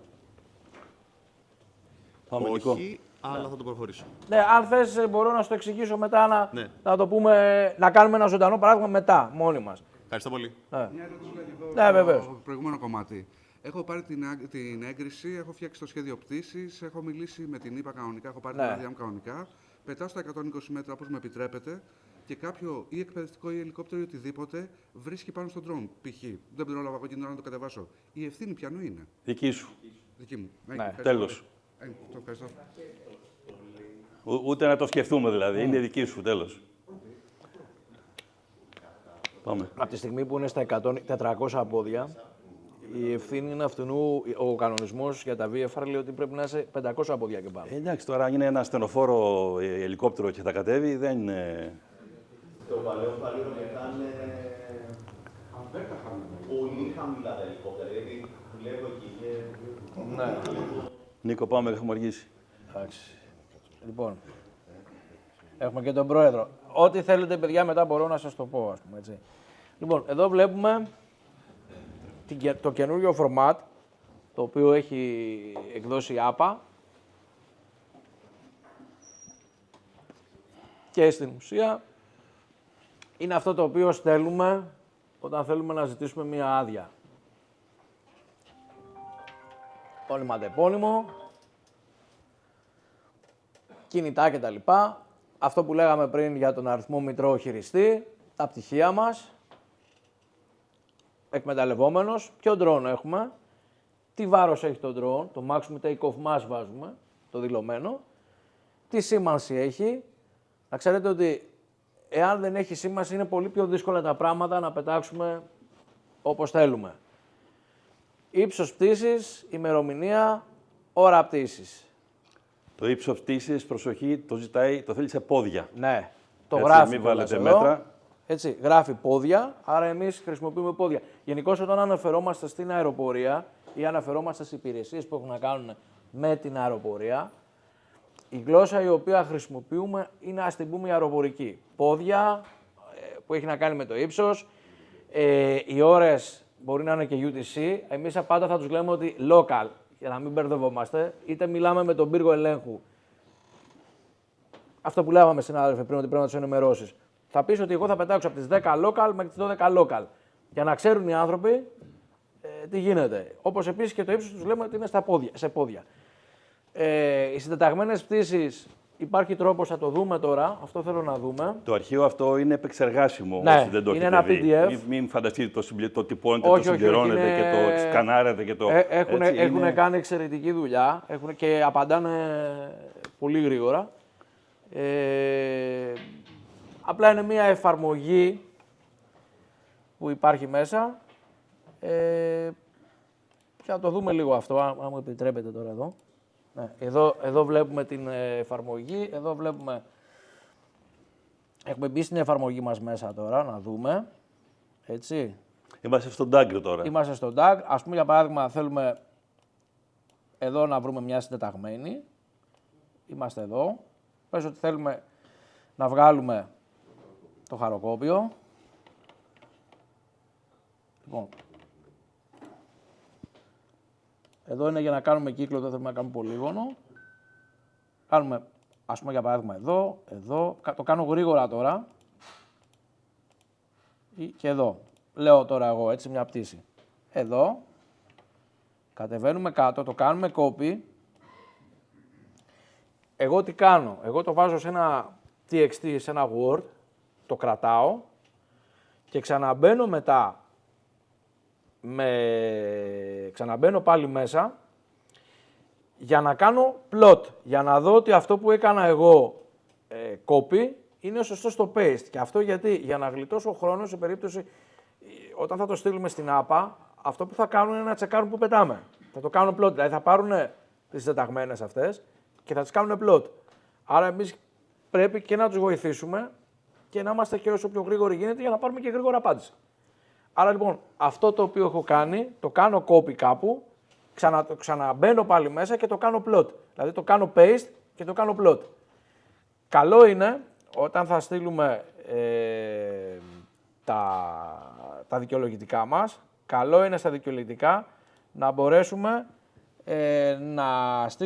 Πάμε, Νικό. Όχι, αλλά θα το προχωρήσω. Ναι, αν θες μπορώ να σου το εξηγήσω μετά, Ναι. να το πούμε, να κάνουμε ένα ζωντανό παράδειγμα μετά, μόνοι μας. Ευχαριστώ πολύ. Ναι. Μια ερώτηση λίγο Ναι, βεβαίως. στο προηγούμενο κομμάτι. Έχω πάρει την έγκριση, έχω φτιάξει το σχέδιο πτήσης, έχω μιλήσει με την ΕΠΑ κανονικά, έχω πάρει Ναι. την άδεια μου κανονικά. Πετάω στα 120 μέτρα όπως με επιτρέπετε και κάποιο ή εκπαιδευτικό ή ελικόπτερο ή οτιδήποτε βρίσκει πάνω στον drone. Π.χ. Δεν πρόλαβα από εκείνη την ώρα να το κατεβάσω. Η ευθύνη ποιανού είναι? Δική σου. Δική μου. Ναι. Τέλος. Το ευχαριστώ. Ούτε να το σκεφτούμε δηλαδή. Είναι δική σου, τέλος. Πάμε. Από τη στιγμή που είναι στα 400 πόδια, η ευθύνη είναι αυτού. Ο κανονισμός για τα VFR λέει ότι πρέπει να είσαι 500 πόδια και πάνω. Εντάξει, τώρα αν είναι ένα στενοφόρο ελικόπτερο και θα κατέβει, δεν είναι... Το παλαιό παλιό ήταν πολύ χαμηλά τα ελικόπτερα, γιατί δουλεύω εκεί και... Ναι. Νίκο, πάμε, έχουμε αργήσει. Εντάξει. Λοιπόν, έχουμε και τον πρόεδρο. Ό,τι θέλετε, παιδιά, μετά μπορώ να σας το πω, ας πούμε, έτσι. Λοιπόν, εδώ βλέπουμε το καινούριο format, το οποίο έχει εκδώσει η ΆΠΑ. Και στην ουσία είναι αυτό το οποίο στέλνουμε όταν θέλουμε να ζητήσουμε μία άδεια. Όνειμα αντεπώνυμο, κινητά κτλ. Αυτό που λέγαμε πριν για τον αριθμό μητρώου χειριστή, τα πτυχία μας, εκμεταλλευόμενος, ποιο drone έχουμε, τι βάρος έχει το drone, το maximum take off mass βάζουμε, το δηλωμένο, τι σήμανση έχει. Να ξέρετε ότι εάν δεν έχει σήμανση είναι πολύ πιο δύσκολα τα πράγματα να πετάξουμε όπως θέλουμε. Ύψος πτήσης, ημερομηνία, ώρα πτήσης. Το ύψος πτήσης, προσοχή, το ζητάει, το θέλει σε πόδια. Ναι, το Έτσι, γράφει. μην κιόλας βάλετε εδώ. μέτρα. Έτσι, γράφει πόδια, άρα εμείς χρησιμοποιούμε πόδια. Γενικώς όταν αναφερόμαστε στην αεροπορία ή αναφερόμαστε στις υπηρεσίες που έχουν να κάνουν με την αεροπορία, η γλώσσα η οποία χρησιμοποιούμε είναι, ας την πούμε, η αεροπορική. Πόδια, που έχει να κάνει με το ύψος. Οι ώρες μπορεί να είναι και UTC. Εμείς πάντα θα τους λέμε ότι local, για να μην μπερδευόμαστε. Είτε μιλάμε με τον πύργο ελέγχου. Αυτό που λέγαμε, συνάδελφε, πριν, ότι πρέπει να τους ενημερώσεις. Θα πεις ότι εγώ θα πετάξω από τις 10 local μέχρι τις 12 local. Για να ξέρουν οι άνθρωποι τι γίνεται. Όπως επίσης και το ύψος τους λέμε ότι είναι σε πόδια. Οι συντεταγμένες πτήσεις, υπάρχει τρόπος, θα το δούμε τώρα. Αυτό θέλω να δούμε. Το αρχείο αυτό είναι επεξεργάσιμο. Ναι, όσοι δεν το είναι έχετε ένα δει. PDF. Μην φανταστείτε το τυπώνετε, Όχι, το συμπληρώνετε είναι... και το σκανάρετε και το. Έχουν κάνει εξαιρετική δουλειά και απαντάνε πολύ γρήγορα. Απλά είναι μια εφαρμογή που υπάρχει μέσα. Και να το δούμε λίγο αυτό, αν μου επιτρέπετε τώρα εδώ. Ναι, εδώ βλέπουμε την εφαρμογή, εδώ βλέπουμε... Έχουμε μπει στην εφαρμογή μας μέσα τώρα, να δούμε. Έτσι. Είμαστε στον Dagger τώρα. Είμαστε στον DAG. Ας πούμε, για παράδειγμα, θέλουμε εδώ να βρούμε μια συντεταγμένη. Είμαστε εδώ. Πες ότι θέλουμε να βγάλουμε το χαροκόπιο. Λοιπόν, εδώ είναι για να κάνουμε κύκλο, δεν θέλουμε να κάνουμε πολύγωνο. Κάνουμε, ας πούμε, για παράδειγμα, εδώ. Το κάνω γρήγορα τώρα. Και εδώ. Λέω τώρα εγώ, έτσι, μια πτήση. Εδώ. Κατεβαίνουμε κάτω, το κάνουμε copy. Εγώ τι κάνω, εγώ το βάζω σε ένα TXT, σε ένα Word, το κρατάω και ξαναμπαίνω μετά, ξαναμπαίνω πάλι μέσα για να κάνω plot, για να δω ότι αυτό που έκανα εγώ copy είναι σωστό στο paste. Και αυτό γιατί, για να γλιτώσω χρόνο σε περίπτωση, όταν θα το στείλουμε στην άπα, αυτό που θα κάνουν είναι να τσεκάρουν που πετάμε. Θα το κάνουν plot, δηλαδή θα πάρουν τις συντεταγμένες αυτές και θα τις κάνουν plot. Άρα εμείς πρέπει και να τους βοηθήσουμε και να είμαστε και όσο πιο γρήγοροι γίνεται για να πάρουμε και γρήγορα απάντηση. Άρα λοιπόν αυτό το οποίο έχω κάνει, το κάνω copy κάπου, ξαναμπαίνω πάλι μέσα και το κάνω plot. Δηλαδή το κάνω paste και το κάνω plot. Καλό είναι όταν θα στείλουμε τα δικαιολογητικά μας, καλό είναι στα δικαιολογητικά να μπορέσουμε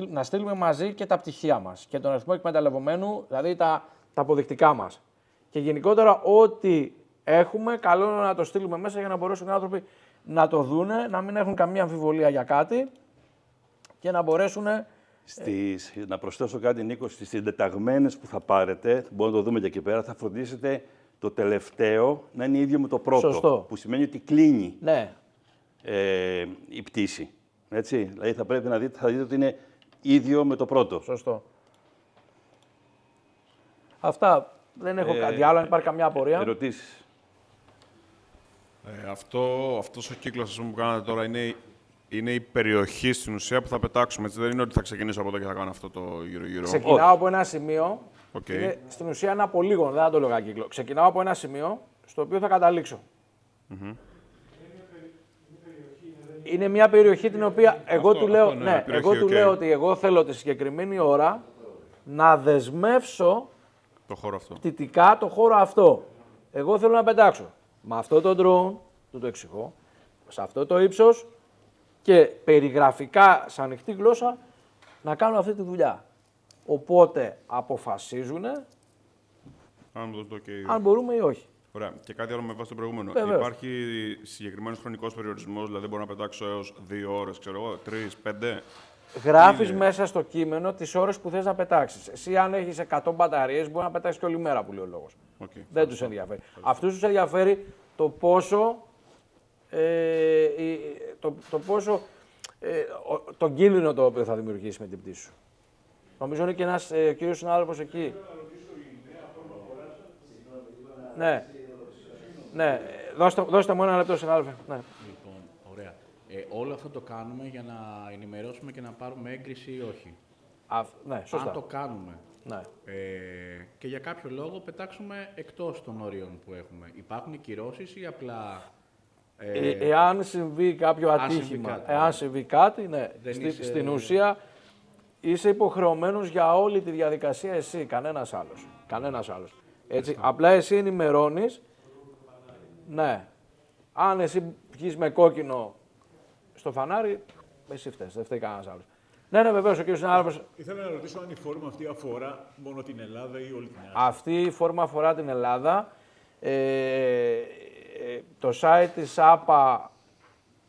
να στείλουμε μαζί και τα πτυχία μας και τον αριθμό εκμεταλλευομένου, δηλαδή τα αποδεικτικά μας. Και γενικότερα ό,τι έχουμε, καλό είναι να το στείλουμε μέσα για να μπορέσουν οι άνθρωποι να το δούνε, να μην έχουν καμία αμφιβολία για κάτι και να μπορέσουν... Να προσθέσω κάτι, Νίκο, στις συντεταγμένες που θα πάρετε, μπορούμε να το δούμε και εκεί πέρα, θα φροντίσετε το τελευταίο να είναι ίδιο με το πρώτο. Σωστό. Που σημαίνει ότι κλείνει Ναι. Η πτήση. Έτσι, δηλαδή θα πρέπει να δείτε, θα δείτε ότι είναι ίδιο με το πρώτο. Σωστό. Αυτά. Δεν έχω κάτι άλλο, αν υπάρχει καμιά απορία. Ερωτήσεις. Αυτός ο κύκλος που κάνατε τώρα είναι η περιοχή στην ουσία που θα πετάξουμε. Έτσι, δεν είναι ότι θα ξεκινήσω από εδώ και θα κάνω αυτό το γύρω-γύρω. Ξεκινάω από ένα σημείο. Okay. Είναι στην ουσία ένα πολύγωνο, δεν θα το λέγα κύκλο. Ξεκινάω από ένα σημείο στο οποίο θα καταλήξω. Mm-hmm. Είναι μια περιοχή την οποία εγώ του λέω, λέω ότι εγώ θέλω τη συγκεκριμένη ώρα να δεσμεύσω το χώρο αυτό. πτυτικά το χώρο αυτό. Εγώ θέλω να πετάξω με αυτό το drone, το εξηγώ, σε αυτό το ύψος και περιγραφικά σε ανοιχτή γλώσσα να κάνω αυτή τη δουλειά. Οπότε αποφασίζουν αν μπορούμε ή όχι. Ωραία. Και κάτι άλλο με βάση το προηγούμενο. Βεβαίως. Υπάρχει συγκεκριμένος χρονικός περιορισμός, δηλαδή μπορώ να πετάξω έως 2 ώρες, ξέρω εγώ, 3, 5. Γράφεις μέσα στο κείμενο τις ώρες που θες να πετάξεις. Εσύ, αν έχεις 100 μπαταρίες, μπορεί να πετάξεις και όλη μέρα, που λέει ο λόγος. Okay. Δεν τους ενδιαφέρει. Αυτούς τους ενδιαφέρει το πόσο. Τον κίνδυνο το οποίο θα δημιουργήσει με την πτήση σου. Νομίζω είναι και ένας κύριος συνάδελφος εκεί. Ναι. Ναι. Δώστε μου ένα λεπτό, συνάδελφε. Ναι. Λοιπόν, ωραία. Όλο αυτό το κάνουμε για να ενημερώσουμε και να πάρουμε έγκριση ή όχι. Ναι, σωστά. Αν το κάνουμε ναι. Και για κάποιο λόγο πετάξουμε εκτός των όριων που έχουμε, υπάρχουν κυρώσεις ή απλά... Εάν συμβεί κάποιο ατύχημα, εάν συμβεί κάτι, ναι, στην ουσία είσαι υποχρεωμένος για όλη τη διαδικασία εσύ, κανένας άλλος. Έτσι, απλά εσύ ενημερώνεις Ναι. Αν εσύ βγεις με κόκκινο στο φανάρι, εσύ φταίς, δεν φταίει κανένας άλλος. Ναι, βεβαίως, ο κύριος συνάδελφος. Ήθελα να ρωτήσω αν η φόρμα αυτή αφορά μόνο την Ελλάδα ή όλη την Ελλάδα. Αυτή η φόρμα αφορά την Ελλάδα. Το site της ΑΠΑ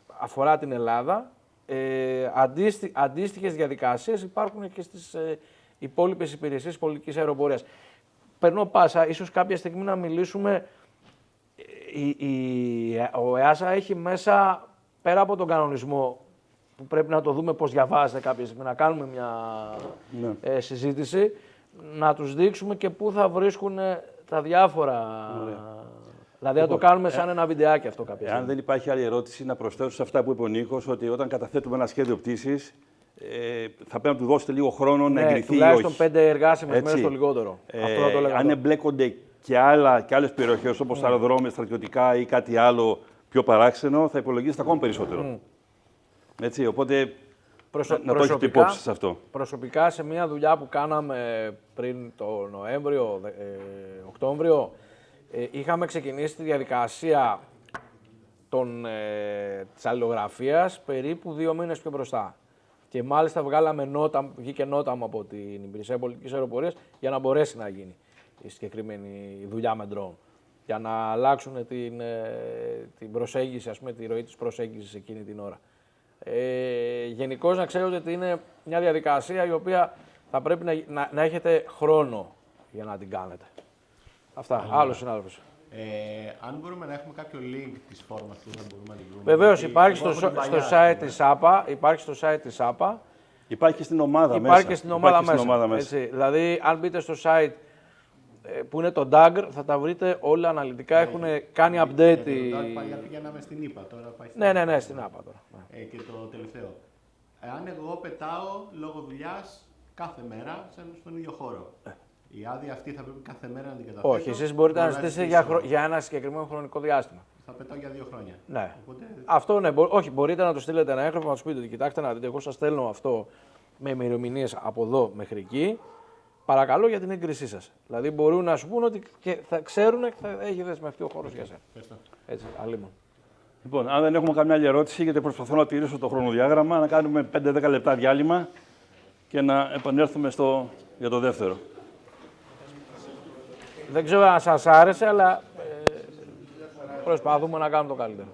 αφορά την Ελλάδα. Αντίστοιχες διαδικασίες υπάρχουν και στις υπόλοιπες υπηρεσίες πολιτικής αεροπορίας. Περνώ πάσα, ίσως κάποια στιγμή να μιλήσουμε. Ο ΕΑΣΑ έχει μέσα, πέρα από τον κανονισμό, που πρέπει να το δούμε πώς διαβάζεται κάποια στιγμή, να κάνουμε μια συζήτηση, να τους δείξουμε και πού θα βρίσκουν τα διάφορα. Δηλαδή να το κάνουμε σαν ένα βιντεάκι αυτό κάποια στιγμή. Αν δεν υπάρχει άλλη ερώτηση, να προσθέσω σε αυτά που είπε ο Νίκος, ότι όταν καταθέτουμε ένα σχέδιο πτήσης, θα πρέπει να του δώσετε λίγο χρόνο να εγκριθεί ή όχι. Τουλάχιστον 5 εργάσιμες μέρες το λιγότερο. Αυτό να το λέγαμε. Αν εμπλέκονται και άλλες περιοχές όπως αεροδρόμια, στρατιωτικά ή κάτι άλλο πιο παράξενο, θα υπολογίσετε ακόμα περισσότερο. Έτσι, οπότε να το έχετε υπόψη σε αυτό. Προσωπικά, σε μια δουλειά που κάναμε πριν το Νοέμβριο, Οκτώβριο, είχαμε ξεκινήσει τη διαδικασία της αλληλογραφίας περίπου 2 μήνες πιο μπροστά. Και μάλιστα βγήκε νότα μου από την Υπηρεσία Πολιτικής Αεροπορίας για να μπορέσει να γίνει η συγκεκριμένη δουλειά με drone. Για να αλλάξουν την προσέγγιση, ας πούμε, τη ροή της προσέγγισης εκείνη την ώρα. Γενικώς να ξέρετε ότι είναι μια διαδικασία η οποία θα πρέπει να έχετε χρόνο για να την κάνετε. Αυτά. Άλλος συνάδελφος. Αν μπορούμε να έχουμε κάποιο link της φόρμας του, θα μπορούμε να την βρούμε. Βεβαίως, υπάρχει στο site της ΑΠΑ. Υπάρχει στο site της ΑΠΑ. Υπάρχει και στην ομάδα μέσα. Υπάρχει και στην ομάδα μέσα. Έτσι. Δηλαδή, αν μπείτε στο site που είναι το DAGR, θα τα βρείτε όλα αναλυτικά. Έχουν κάνει update. Το DAGR πηγαίναμε στην ΙΠΑ, τώρα πάει στην Ναι, στην ΑΠΑ τώρα. Και το τελευταίο. Αν εγώ πετάω λόγω δουλειάς κάθε μέρα στον ίδιο χώρο, η άδεια αυτή θα πρέπει κάθε μέρα να την καταθέτω. Όχι, εσείς μπορείτε να ζητήσετε για ένα συγκεκριμένο χρονικό διάστημα. Θα πετάω για 2 χρόνια. Ναι. Οπότε... Αυτό ναι, όχι, μπορείτε να το στείλετε ένα έγγραφο, να του πείτε ότι κοιτάξτε να δείτε, εγώ σας στέλνω αυτό με ημερομηνίες από εδώ μέχρι εκεί. Παρακαλώ για την έγκρισή σας. Δηλαδή μπορούν να σου πούν ότι και θα ξέρουν και θα έχει δεσμευτεί ο χώρος για σένα. Έτσι, αλλήμον. Λοιπόν, αν δεν έχουμε καμιά άλλη ερώτηση, γιατί προσπαθώ να τηρήσω το χρονοδιάγραμμα, να κάνουμε 5-10 λεπτά διάλειμμα και να επανέλθουμε για το δεύτερο. Δεν ξέρω αν σας άρεσε, αλλά προσπαθούμε να κάνουμε το καλύτερο.